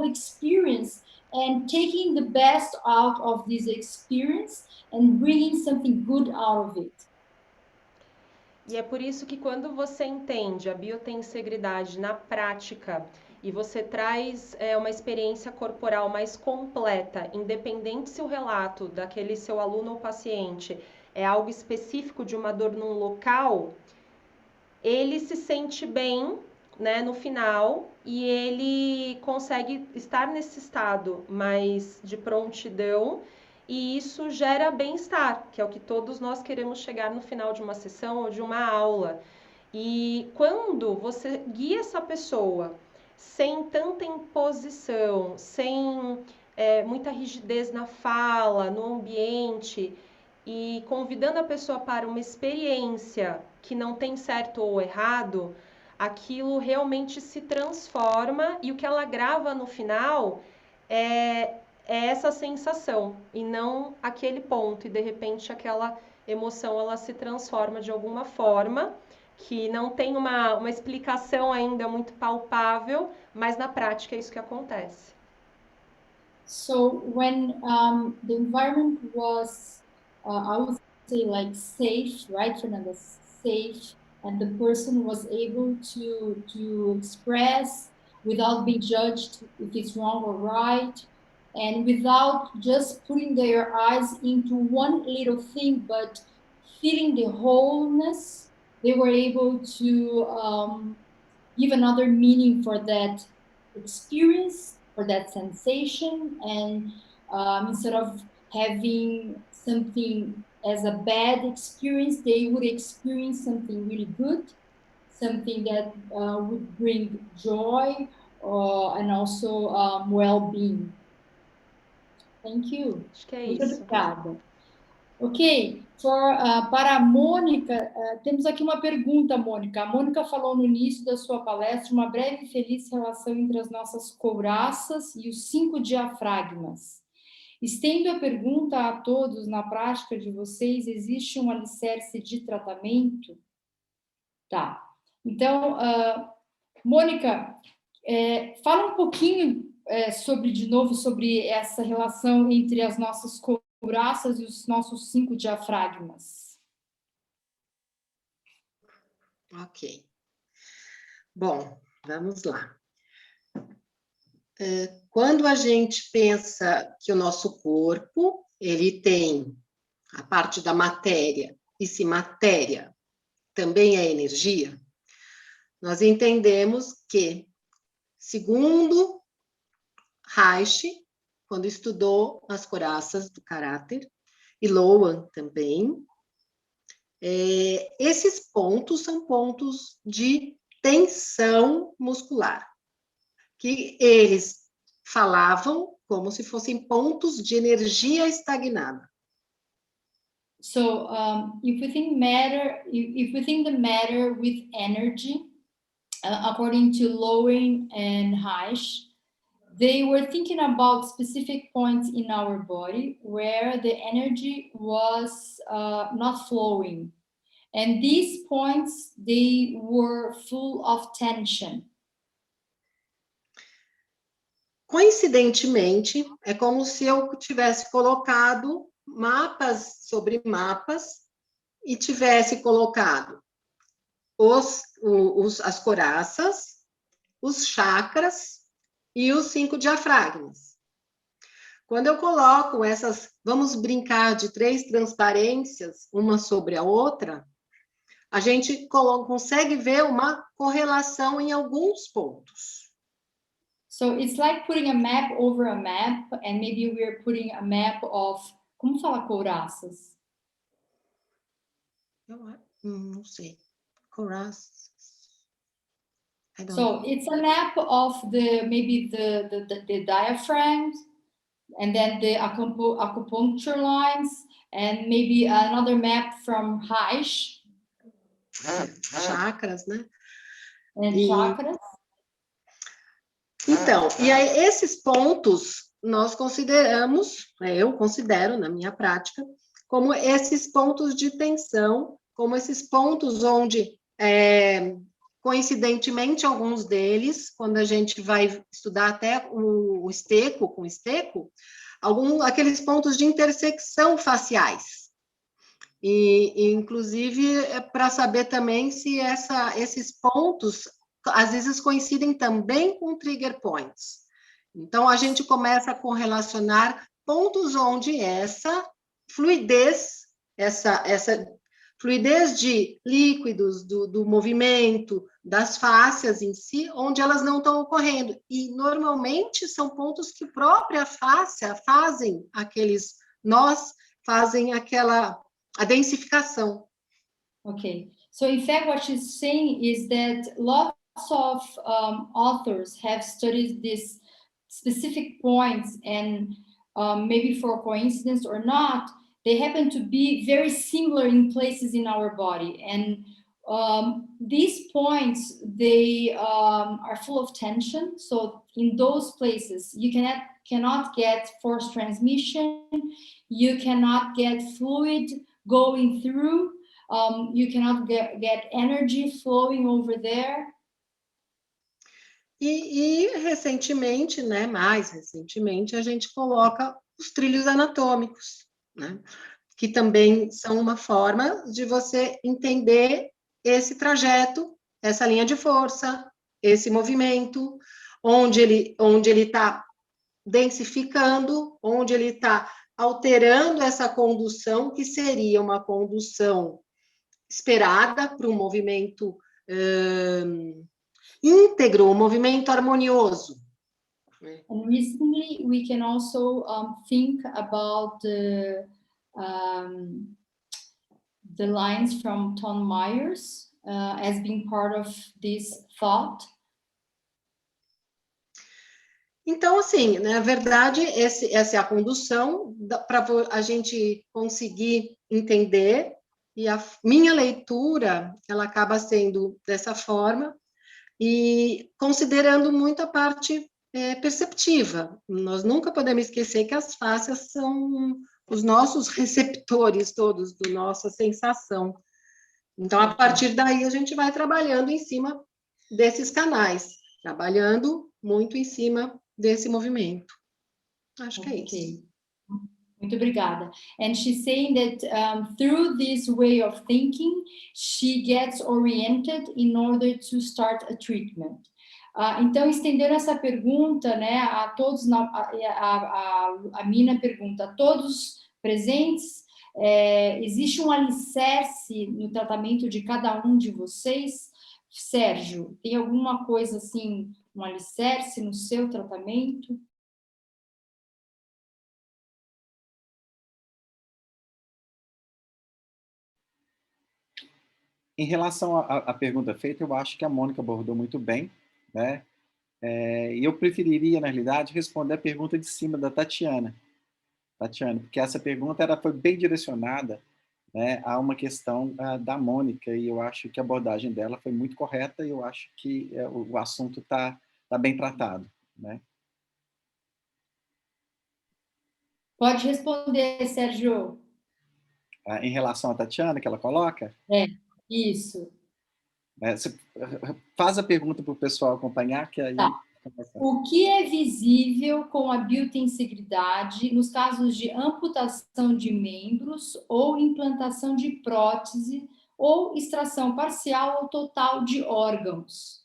experience and taking the best out of this experience and bringing something good out of it. E é por isso que quando você entende a biotensegridade na prática e você traz uma experiência corporal mais completa, independente se o relato daquele seu aluno ou paciente é algo específico de uma dor num local, ele se sente bem, né, no final, e ele consegue estar nesse estado mais de prontidão e isso gera bem-estar, que é o que todos nós queremos chegar no final de uma sessão ou de uma aula. E quando você guia essa pessoa sem tanta imposição, sem muita rigidez na fala, no ambiente, e convidando a pessoa para uma experiência que não tem certo ou errado, aquilo realmente se transforma e o que ela grava no final é essa sensação e não aquele ponto. E de repente aquela emoção ela se transforma de alguma forma que não tem uma explicação ainda muito palpável, mas na prática é isso que acontece. So when the environment was, I would say, like safe, right, Fernanda? Safe, and the person was able to express without being judged if it's wrong or right, and without just putting their eyes into one little thing, but feeling the wholeness, they were able to give another meaning for that experience, for that sensation, and instead of having something as a bad experience, they would experience something really good, something that would bring joy and also well-being. Thank you. Acho que é Muito isso. obrigada. Ok, para a Mônica, temos aqui uma pergunta, Mônica. A Mônica falou no início da sua palestra uma breve e feliz relação entre as nossas couraças e os 5 diafragmas. Estendo a pergunta a todos, na prática de vocês, existe um alicerce de tratamento? Tá. Então, Mônica, fala um pouquinho de novo, sobre essa relação entre as nossas couraças e os nossos 5 diafragmas. Ok. Bom, vamos lá. Quando a gente pensa que o nosso corpo, ele tem a parte da matéria, e se matéria também é energia, nós entendemos que, segundo Reich, quando estudou as couraças do caráter, e Lowen também, esses pontos são pontos de tensão muscular, que eles falavam como se fossem pontos de energia estagnada. So, if we think the matter with energy, according to Lowen and Reich, they were thinking about specific points in our body where the energy was not flowing. And these points, they were full of tension. Coincidentemente, é como se eu tivesse colocado mapas sobre mapas e tivesse colocado as couraças, os chakras e os 5 diafragmas. Quando eu coloco essas, vamos brincar de 3 transparências, uma sobre a outra, a gente consegue ver uma correlação em alguns pontos. So it's like putting a map over a map, and maybe we're putting a map of, como fala couraças? Não sei. Couraças. So it's a map of maybe the diaphragm, and then the acupuncture lines, and maybe another map from Reich. Chakras, né? And chakras. Então, e aí esses pontos nós consideramos, eu considero na minha prática, como esses pontos de tensão, como esses pontos onde, coincidentemente, alguns deles, quando a gente vai estudar até o esteco, com esteco, aqueles pontos de intersecção faciais. E inclusive, para saber também se esses pontos, às vezes, coincidem também com trigger points. Então, a gente começa a correlacionar pontos onde essa fluidez de líquidos, do movimento, das fáscias em si, onde elas não estão ocorrendo. E, normalmente, são pontos que própria fáscia fazem aqueles nós fazem a densificação. Okay, so in fact, what she's saying is that lots of authors have studied these specific points, and maybe for coincidence or not, they happen to be very similar in places in our body. And these points, they are full of tension. So in those places, you cannot get force transmission, you cannot get fluid going through, you cannot get energy flowing over there. E recentemente, né, mais recentemente, a gente coloca os trilhos anatômicos, né, que também são uma forma de você entender esse trajeto, essa linha de força, esse movimento, onde ele está densificando, onde ele está alterando essa condução, que seria uma condução esperada para um movimento íntegro, um movimento harmonioso. And recently, we can also think about the lines from Ton Myers as being part of this thought. Então, assim, na verdade, essa é a condução para a gente conseguir entender, e a minha leitura, ela acaba sendo dessa forma, e considerando muito a parte perceptiva. Nós nunca podemos esquecer que as fáscias são os nossos receptores todos, da nossa sensação. Então, a partir daí, a gente vai trabalhando em cima desses canais, trabalhando muito em cima desse movimento. Acho que é isso. Muito obrigada. And she's saying that through this way of thinking, she gets oriented in order to start a treatment. Então, estendendo essa pergunta, né, a todos, a Mina pergunta, a todos presentes, existe um alicerce no tratamento de cada um de vocês? Sérgio, tem alguma coisa assim, um alicerce no seu tratamento? Em relação à pergunta feita, eu acho que a Mônica abordou muito bem, né? E eu preferiria, na realidade, responder a pergunta de cima da Tatiana, porque essa pergunta foi bem direcionada, né, a uma questão da Mônica, e eu acho que a abordagem dela foi muito correta, e eu acho que o assunto está bem tratado, né? Pode responder, Sérgio. Em relação à Tatiana, que ela coloca? Isso. Você faz a pergunta para o pessoal acompanhar, que aí... Tá. O que é visível com a biotensigridade nos casos de amputação de membros ou implantação de prótese ou extração parcial ou total de órgãos?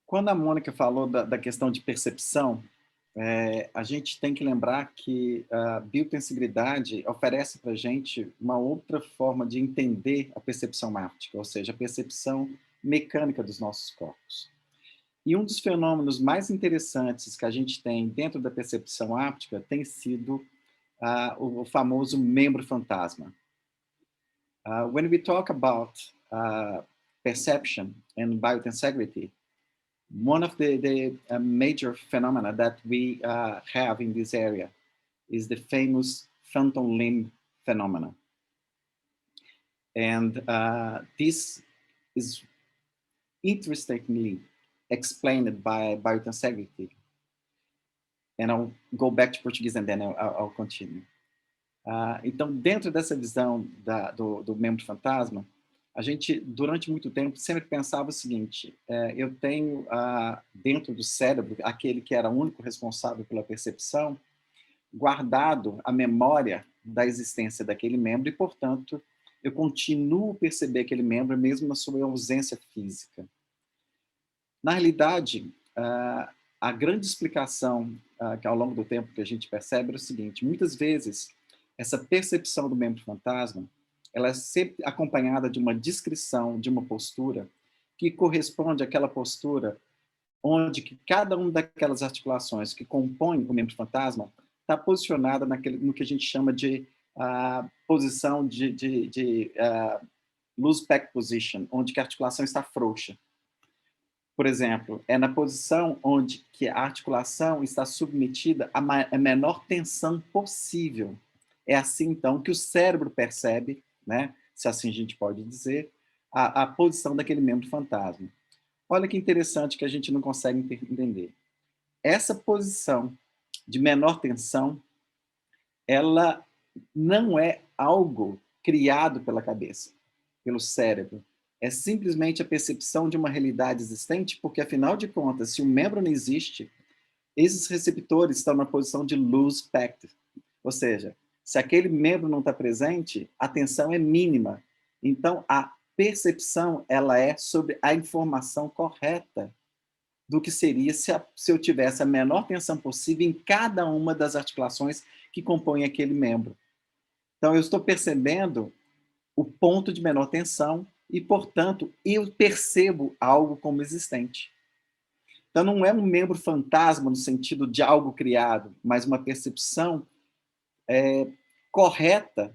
Quando a Mônica falou da questão de percepção, a gente tem que lembrar que a biotensigridade oferece para a gente uma outra forma de entender a percepção áptica, ou seja, a percepção mecânica dos nossos corpos. E um dos fenômenos mais interessantes que a gente tem dentro da percepção áptica tem sido o famoso membro fantasma. When we talk about perception and biotensegrity, one of the major phenomena that we have in this area is the famous phantom limb phenomena. And this is interestingly explained by biotensegrity. And I'll go back to Portuguese and then I'll continue. Então, dentro dessa visão do membro fantasma, a gente, durante muito tempo, sempre pensava o seguinte, eu tenho dentro do cérebro, aquele que era o único responsável pela percepção, guardado a memória da existência daquele membro e, portanto, eu continuo a perceber aquele membro mesmo na sua ausência física. Na realidade, a grande explicação que ao longo do tempo que a gente percebe é o seguinte, muitas vezes essa percepção do membro fantasma, ela é sempre acompanhada de uma descrição, de uma postura, que corresponde àquela postura onde que cada uma daquelas articulações que compõem o membro fantasma está posicionada no que a gente chama de posição de loose pack position, onde que a articulação está frouxa. Por exemplo, é na posição onde que a articulação está submetida à menor tensão possível. É assim, então, que o cérebro percebe, né, se assim a gente pode dizer, a posição daquele membro fantasma. Olha que interessante que a gente não consegue entender. Essa posição de menor tensão, ela não é algo criado pela cabeça, pelo cérebro. É simplesmente a percepção de uma realidade existente, porque, afinal de contas, se um membro não existe, esses receptores estão na posição de loose packed. Ou seja, se aquele membro não está presente, a tensão é mínima. Então, a percepção ela é sobre a informação correta do que seria se eu tivesse a menor tensão possível em cada uma das articulações que compõem aquele membro. Então, eu estou percebendo o ponto de menor tensão e, portanto, eu percebo algo como existente. Então, não é um membro fantasma no sentido de algo criado, mas uma percepção correta,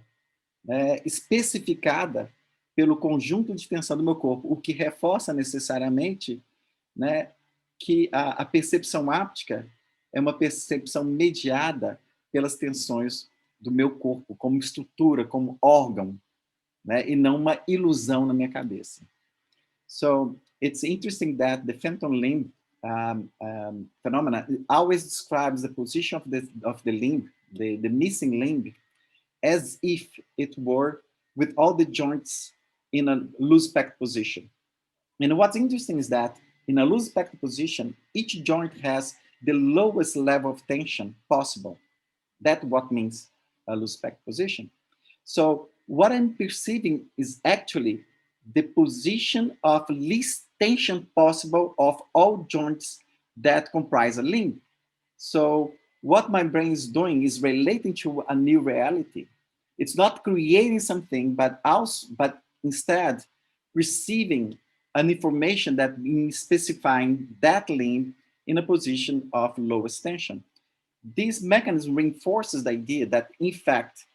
especificada pelo conjunto de tensão do meu corpo, o que reforça necessariamente, né, que a percepção áptica é uma percepção mediada pelas tensões do meu corpo, como estrutura, como órgão, né, e não uma ilusão na minha cabeça. So, it's interesting that the phantom limb phenomena always describes the position of the limb, the missing limb, as if it were with all the joints in a loose packed position. And what's interesting is that in a loose packed position, each joint has the lowest level of tension possible. That's what means a loose packed position. So what I'm perceiving is actually the position of least tension possible of all joints that comprise a limb. So what my brain is doing is relating to a new reality. It's not creating something, but instead receiving an information that means specifying that limb in a position of lowest tension. This mechanism reinforces the idea that, in fact,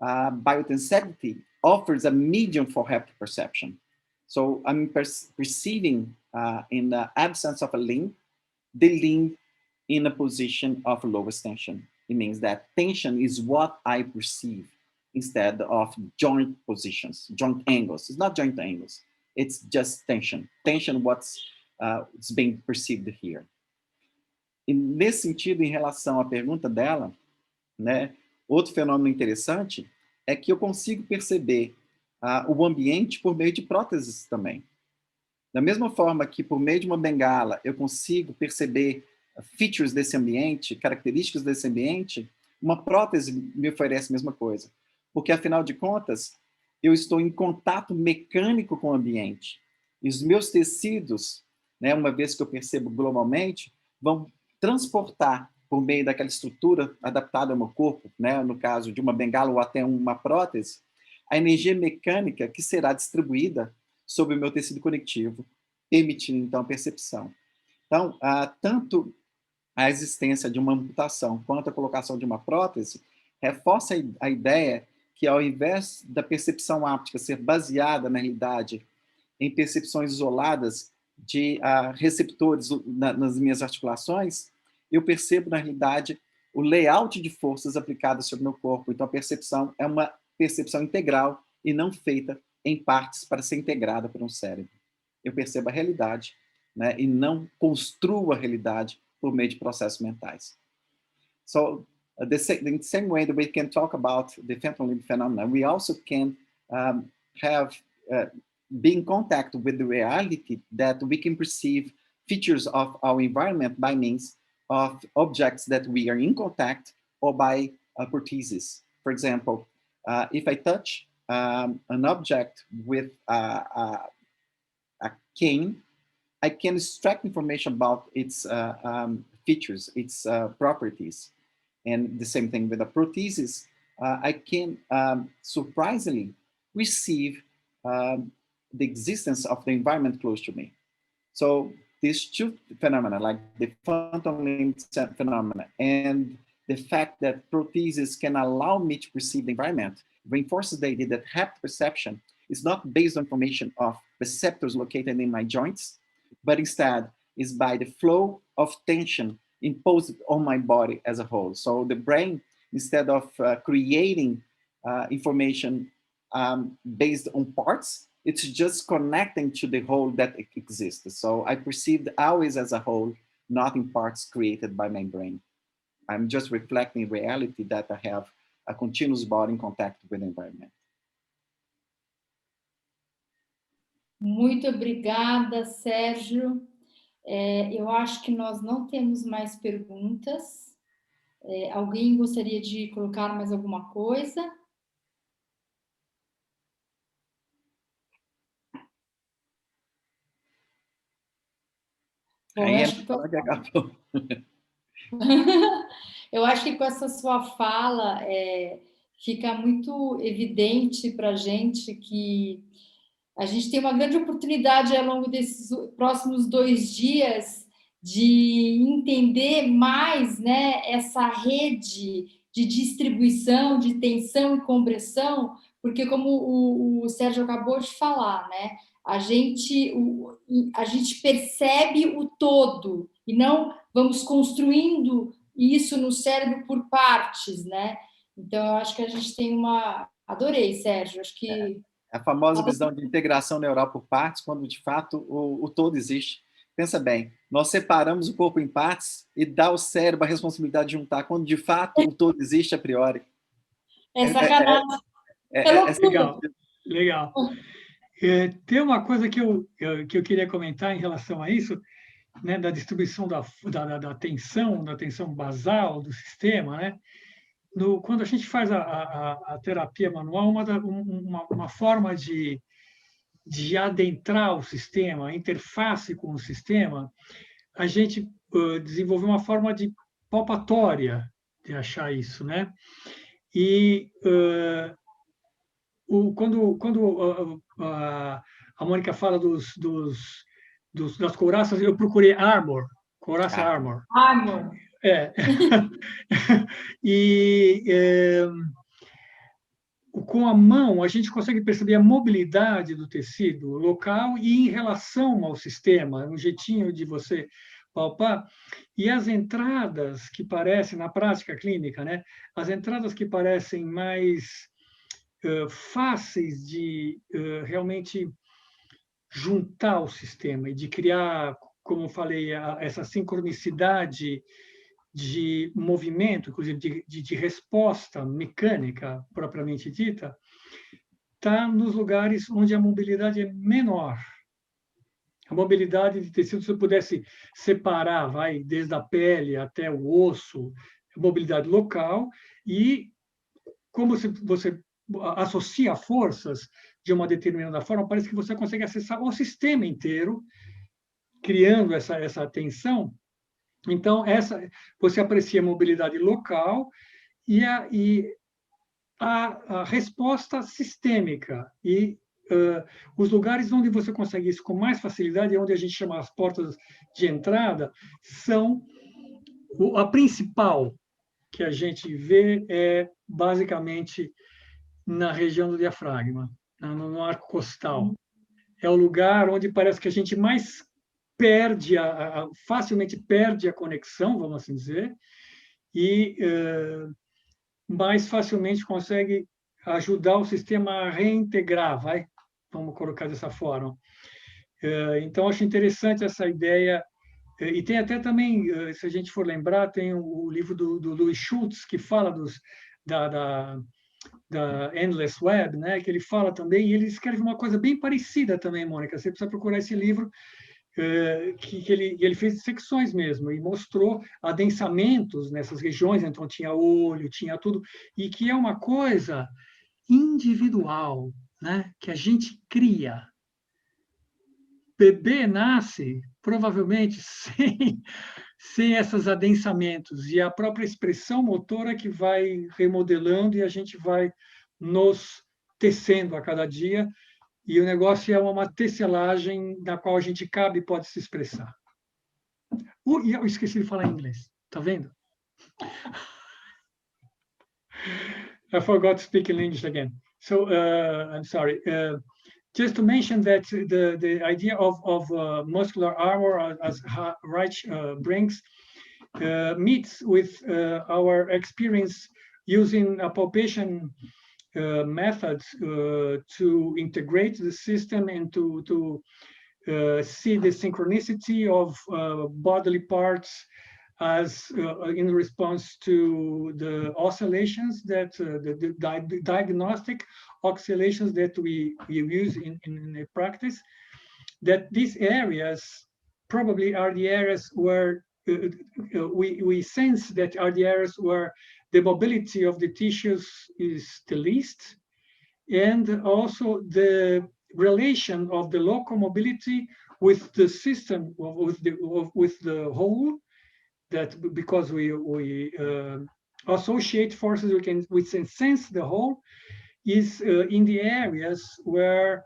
biotensivity offers a medium for haptic perception. So I'm perceiving in the absence of a limb, the limb in a position of lowest tension. It means that tension is what I perceive instead of joint positions, joint angles. It's not joint angles. It's just tension. Tension, what's it's being perceived here. E nesse sentido, em relação à pergunta dela, né, outro fenômeno interessante é que eu consigo perceber o ambiente por meio de próteses também. Da mesma forma que por meio de uma bengala eu consigo perceber features desse ambiente, características desse ambiente, uma prótese me oferece a mesma coisa. Porque, afinal de contas, eu estou em contato mecânico com o ambiente. E os meus tecidos, né, uma vez que eu percebo globalmente, vão transportar por meio daquela estrutura adaptada ao meu corpo, né, no caso de uma bengala ou até uma prótese, a energia mecânica que será distribuída sobre o meu tecido conectivo, permitindo, então, a percepção. Então, tanto a existência de uma amputação quanto a colocação de uma prótese reforça a ideia que, ao invés da percepção áptica ser baseada, na realidade, em percepções isoladas de receptores nas minhas articulações, eu percebo, na realidade, o layout de forças aplicadas sobre o meu corpo. Então, a percepção é uma percepção integral e não feita em partes para ser integrada por um cérebro. Eu percebo a realidade, né, e não construo a realidade por meio de processos mentais. So, in the same way that we can talk about the phantom limb phenomena, we also can be in contact with the reality that we can perceive features of our environment by means of objects that we are in contact or by prostheses. For example, if I touch an object with a cane, I can extract information about its features, its properties. And the same thing with a prosthesis, I can surprisingly receive the existence of the environment close to me. So these two phenomena, like the phantom limb phenomena and the fact that prosthesis can allow me to perceive the environment reinforces the idea that haptic perception is not based on information of receptors located in my joints, but instead is by the flow of tension imposed on my body as a whole. So the brain, instead of creating information based on parts, it's just connecting to the whole that exists. So I perceived always as a whole, not in parts created by my brain. I'm just reflecting reality that I have a continuous body in contact with the environment. Muito obrigada, Sérgio. Eu acho que nós não temos mais perguntas. Alguém gostaria de colocar mais alguma coisa? Bom, eu acho que com essa sua fala fica muito evidente para a gente que a gente tem uma grande oportunidade ao longo desses próximos 2 dias de entender mais, né, essa rede de distribuição, de tensão e compressão, porque como o Sérgio acabou de falar, né, a gente percebe o todo e não vamos construindo isso no cérebro por partes, né? Então, eu acho que a gente tem uma... Adorei, Sérgio, acho que... A famosa visão de integração neural por partes, quando de fato o todo existe. Pensa bem, nós separamos o corpo em partes e dá ao cérebro a responsabilidade de juntar, quando de fato o todo existe a priori. É sacanagem. Legal, legal. Tem uma coisa que eu queria comentar em relação a isso, né, da distribuição da tensão basal do sistema, né? Quando a gente faz a terapia manual, uma forma de adentrar o sistema, a interface com o sistema, a gente desenvolveu uma forma de palpatória de achar isso, né? E quando a Mônica fala das couraças, eu procurei couraça armor. Armor. Com a mão, a gente consegue perceber a mobilidade do tecido local e em relação ao sistema, um jeitinho de você palpar. E as entradas que parecem, na prática clínica, né, as entradas que parecem mais fáceis de realmente juntar o sistema e de criar, como eu falei, essa sincronicidade de movimento, inclusive de resposta mecânica propriamente dita, está nos lugares onde a mobilidade é menor. A mobilidade de tecido, se eu pudesse separar, desde a pele até o osso, mobilidade local, e como você associa forças de uma determinada forma, parece que você consegue acessar o sistema inteiro, criando essa tensão. Então, você aprecia a mobilidade local e a resposta sistêmica. E os lugares onde você consegue isso com mais facilidade, onde a gente chama as portas de entrada, são a principal que a gente vê basicamente na região do diafragma, no arco costal. É o lugar onde parece que a gente mais facilmente perde a conexão, vamos assim dizer, e mais facilmente consegue ajudar o sistema a reintegrar, vamos colocar dessa forma. Então, acho interessante essa ideia, e tem até também, se a gente for lembrar, tem o livro do Louis Schultz, que fala da Endless Web, né, que ele fala também, e ele escreve uma coisa bem parecida também, Mônica, você precisa procurar esse livro, que ele fez secções mesmo, e mostrou adensamentos nessas regiões, então tinha olho, tinha tudo, e que é uma coisa individual, né, que a gente cria. Bebê nasce, provavelmente, sem esses adensamentos, e a própria expressão motora que vai remodelando e a gente vai nos tecendo a cada dia, e o negócio é uma tecelagem na qual a gente cabe e pode se expressar. Eu esqueci de falar em inglês, tá vendo? I forgot to speak in English again. So I'm sorry. Just to mention that the idea of muscular armor, as Reich brings, meets with our experience using a palpation methods to integrate the system and to see the synchronicity of bodily parts as in response to the oscillations that the diagnostic oscillations that we use in practice, that these areas probably are the areas where we sense that are the areas where the mobility of the tissues is the least, and also the relation of the local mobility with the system, with the whole, that because we associate forces, we can sense the whole, is in the areas where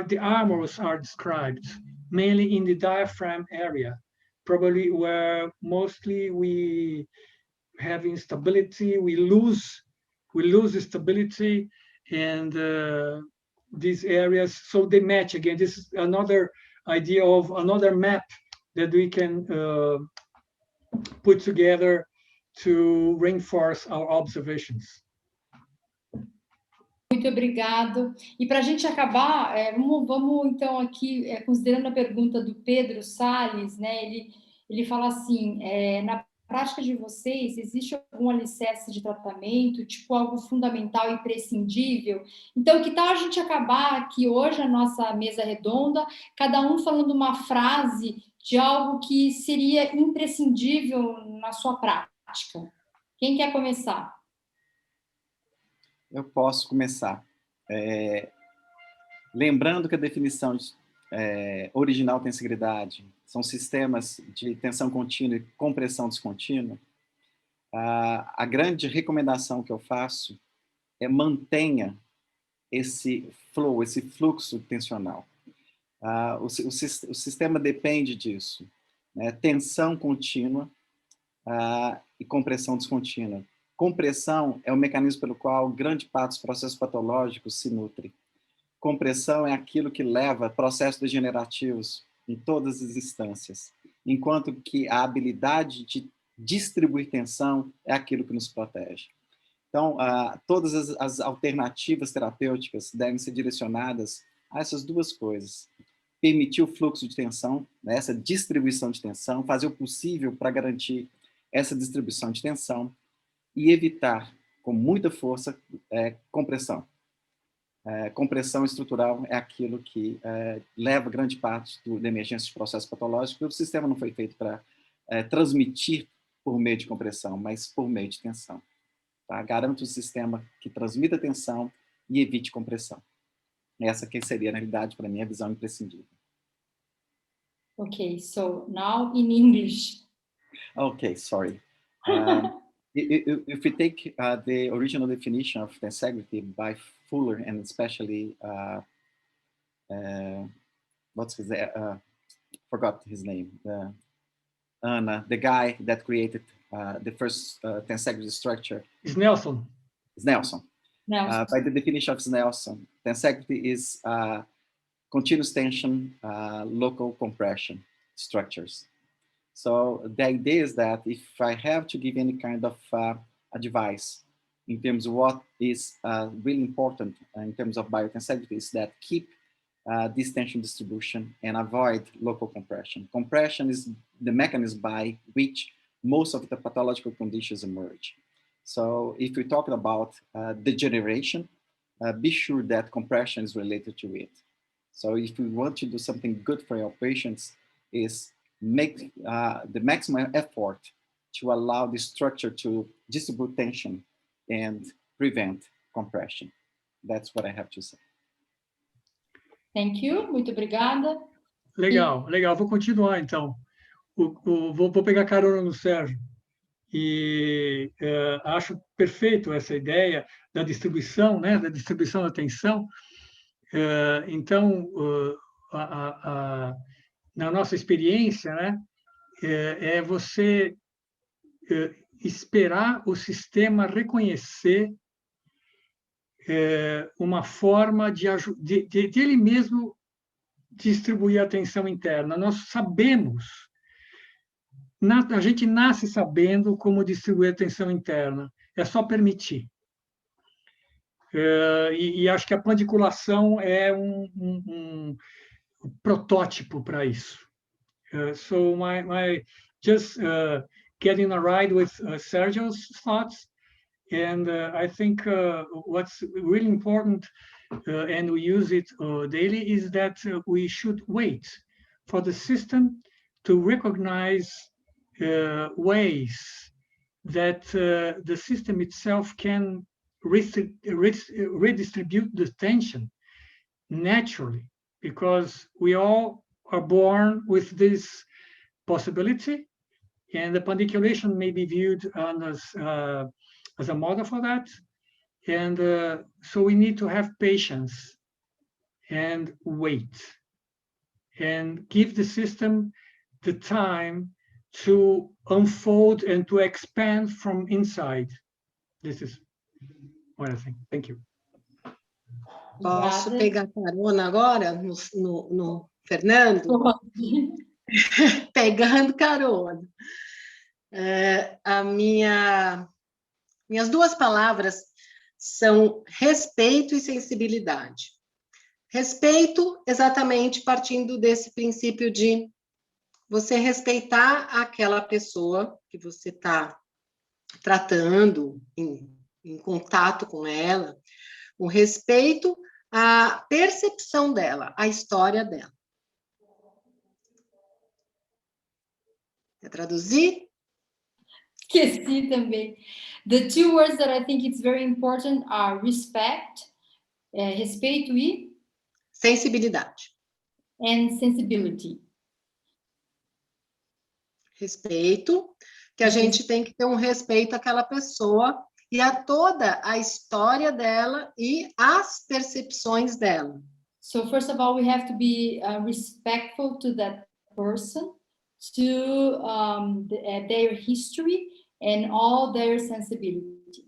the armors are described, mainly in the diaphragm area, probably where mostly we have instability, we lose stability, and these areas, so they match again. This is another idea of another map that we can put together to reinforce our observations. Muito obrigado. E para a gente acabar, vamos então aqui, considerando a pergunta do Pedro Salles, né? Ele fala assim, na prática de vocês, existe algum alicerce de tratamento, tipo algo fundamental, imprescindível? Então, que tal a gente acabar aqui hoje, a nossa mesa redonda, cada um falando uma frase de algo que seria imprescindível na sua prática? Quem quer começar? Eu posso começar. Lembrando que a definição original tem integridade, são sistemas de tensão contínua e compressão descontínua, a grande recomendação que eu faço é mantenha esse flow, esse fluxo tensional. O sistema depende disso, né? Tensão contínua e compressão descontínua. Compressão é o mecanismo pelo qual grande parte dos processos patológicos se nutre. Compressão é aquilo que leva processos degenerativos em todas as instâncias, enquanto que a habilidade de distribuir tensão é aquilo que nos protege. Então, todas as alternativas terapêuticas devem ser direcionadas a essas duas coisas. Permitir o fluxo de tensão, né, essa distribuição de tensão, fazer o possível para garantir essa distribuição de tensão e evitar, com muita força, compressão. Compressão estrutural é aquilo que leva grande parte da emergência de processos patológicos. O sistema não foi feito para transmitir por meio de compressão, mas por meio de tensão. Tá? Garanta um sistema que transmita tensão e evite compressão. Essa que seria, na realidade, para mim, a visão imprescindível. Okay, so now in English. Okay, sorry. If we take the original definition of tensegrity by Fuller, and especially, what's his name? Forgot his name. Anna, the guy that created the first tensegrity structure. Snelson. Snelson. By the definition of Snelson, tensegrity is continuous tension, local compression structures. So the idea is that if I have to give any kind of advice in terms of what is really important in terms of biotensegrity, is that keep this tension distribution and avoid local compression. Compression is the mechanism by which most of the pathological conditions emerge. So if we're talking about degeneration, be sure that compression is related to it. So if we want to do something good for our patients, is make the maximum effort to allow the structure to distribute tension and prevent compression. That's what I have to say. Thank you, muito obrigada. Legal, legal. Vou continuar, então. Vou pegar carona no Sérgio. E acho perfeito essa ideia da distribuição, né? Da distribuição da tensão. Então, na nossa experiência, né? É você esperar o sistema reconhecer uma forma de ele mesmo distribuir a atenção interna. Nós sabemos, a gente nasce sabendo como distribuir a atenção interna, é só permitir. E acho que a pandiculação é um protótipo para isso. So just getting a ride with Sergio's thoughts, and I think what's really important, and we use it daily, is that we should wait for the system to recognize ways that the system itself can redistribute the tension naturally, because we all are born with this possibility, and the pandiculation may be viewed as a model for that. And so we need to have patience and wait and give the system the time to unfold and to expand from inside. This is what I think. Thank you. Posso pegar carona agora no Fernando? Pegando carona. Minhas duas palavras são respeito e sensibilidade. Respeito, exatamente partindo desse princípio de você respeitar aquela pessoa que você está tratando, em contato com ela, o respeito à percepção dela, à história dela. Quer traduzir? Esqueci também. The two words that I think it's very important are respect, respeito e sensibilidade. And sensibility. Respeito, que a gente tem que ter um respeito àquela pessoa e a toda a história dela e as percepções dela. So first of all, we have to be respectful to that person, to their history and all their sensibility.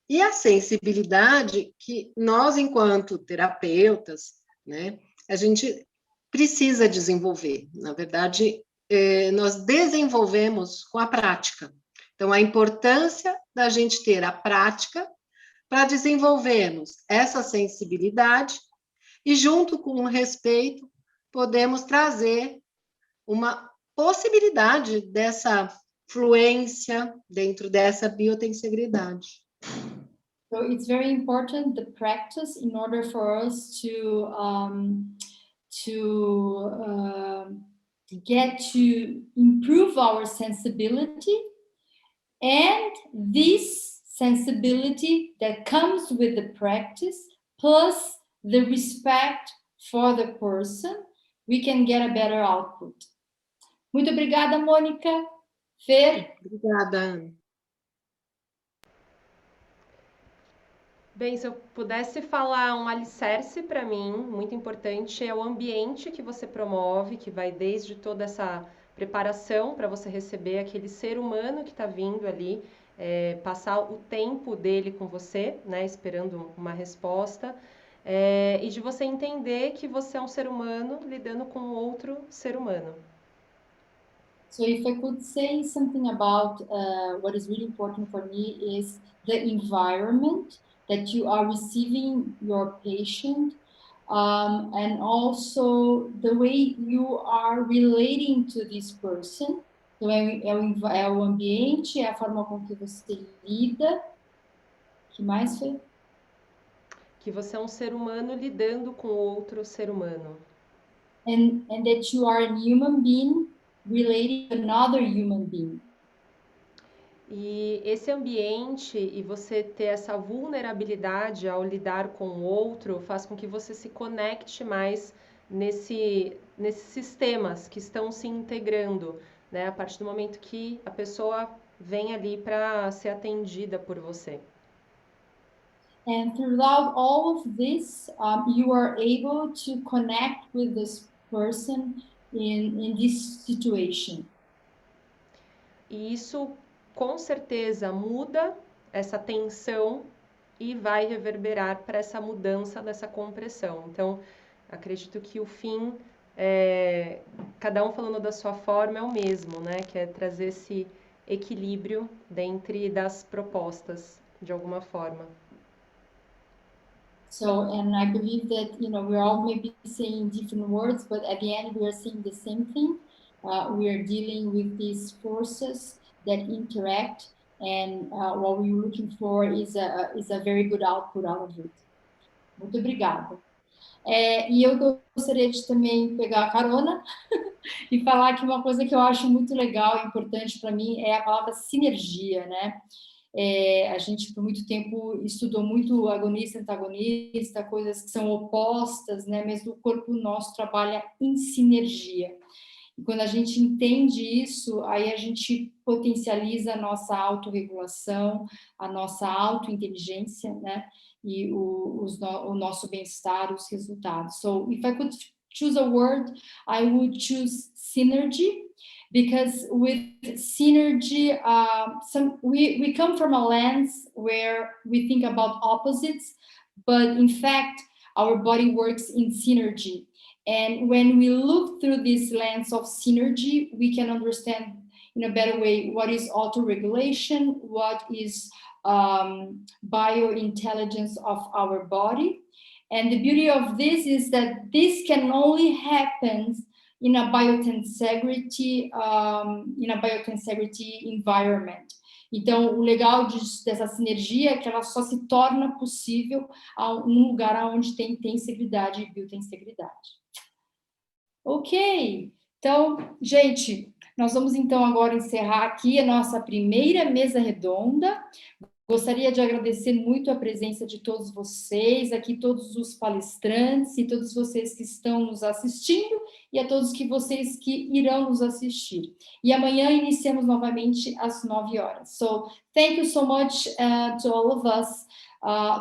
E a sensibilidade que nós, enquanto terapeutas, né, a gente precisa desenvolver. Na verdade, nós desenvolvemos com a prática. Então, a importância da gente ter a prática para desenvolvermos essa sensibilidade e, junto com o respeito, podemos trazer uma possibilidade dessa fluência dentro dessa biotensegridade. So it's very important, the practice, in order for us to get to improve our sensibility, and this sensibility that comes with the practice, plus the respect for the person, we can get a better output. Muito obrigada, Mônica. Fer? Obrigada, Ana. Bem, se eu pudesse falar um alicerce para mim, muito importante, é o ambiente que você promove, que vai desde toda essa preparação para você receber aquele ser humano que está vindo ali, passar o tempo dele com você, né, esperando uma resposta, e de você entender que você é um ser humano lidando com outro ser humano. So if I could say something about what is really important for me is the environment that you are receiving your patient, and also the way you are relating to this person. Então, é o ambiente, é a forma com que você lida. O que mais, Fê? Que você é um ser humano lidando com outro ser humano. And that you are a human being relating to another human being. E esse ambiente e você ter essa vulnerabilidade ao lidar com o outro faz com que você se conecte mais nesses sistemas que estão se integrando, né? A partir do momento que a pessoa vem ali para ser atendida por você. And throughout all of this, you are able to connect with this person in this situation. E isso com certeza muda essa tensão e vai reverberar para essa mudança dessa compressão. Então, acredito que o fim, cada um falando da sua forma, é o mesmo, né? Que é trazer esse equilíbrio dentre das propostas, de alguma forma. So, and I believe that, we're all maybe saying different words, but at the end we are saying the same thing. We are dealing with these forces that interact, and what we're looking for is a very good output out of it. Muito obrigada. E eu gostaria de também pegar a carona e falar que uma coisa que eu acho muito legal e importante para mim é a palavra sinergia, né? A gente, por muito tempo, estudou muito agonista, antagonista, coisas que são opostas, né? Mas o corpo nosso trabalha em sinergia. E quando a gente entende isso, aí a gente potencializa a nossa autorregulação, a nossa autointeligência, né? E o nosso bem-estar, os resultados. So, if I could choose a word, I would choose synergy. Because with synergy, we come from a lens where we think about opposites, but in fact, our body works in synergy. And when we look through this lens of synergy, we can understand in a better way what is auto-regulation, what is biointelligence of our body. And the beauty of this is that this can only happen in a biotensegrity environment. Então, o legal dessa sinergia é que ela só se torna possível num lugar onde tem integridade e biotensegridade. Ok, então, gente, nós vamos então agora encerrar aqui a nossa primeira mesa redonda. Gostaria de agradecer muito a presença de todos vocês, aqui todos os palestrantes e todos vocês que estão nos assistindo e a todos vocês que irão nos assistir. E amanhã iniciamos novamente às 9 horas. So, thank you so much to all of us.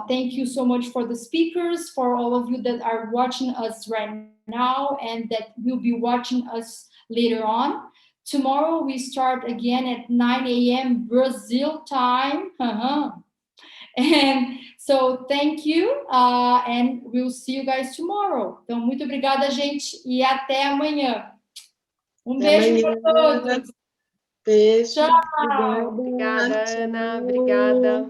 Thank you so much for the speakers, for all of you that are watching us right now and that will be watching us later on. Tomorrow we start again at 9 a.m. Brazil time. And so thank you and we'll see you guys tomorrow. Então, muito obrigada, gente, e até amanhã. Beijo para todos. Beijo. Tchau. Obrigada, Ana. Obrigada.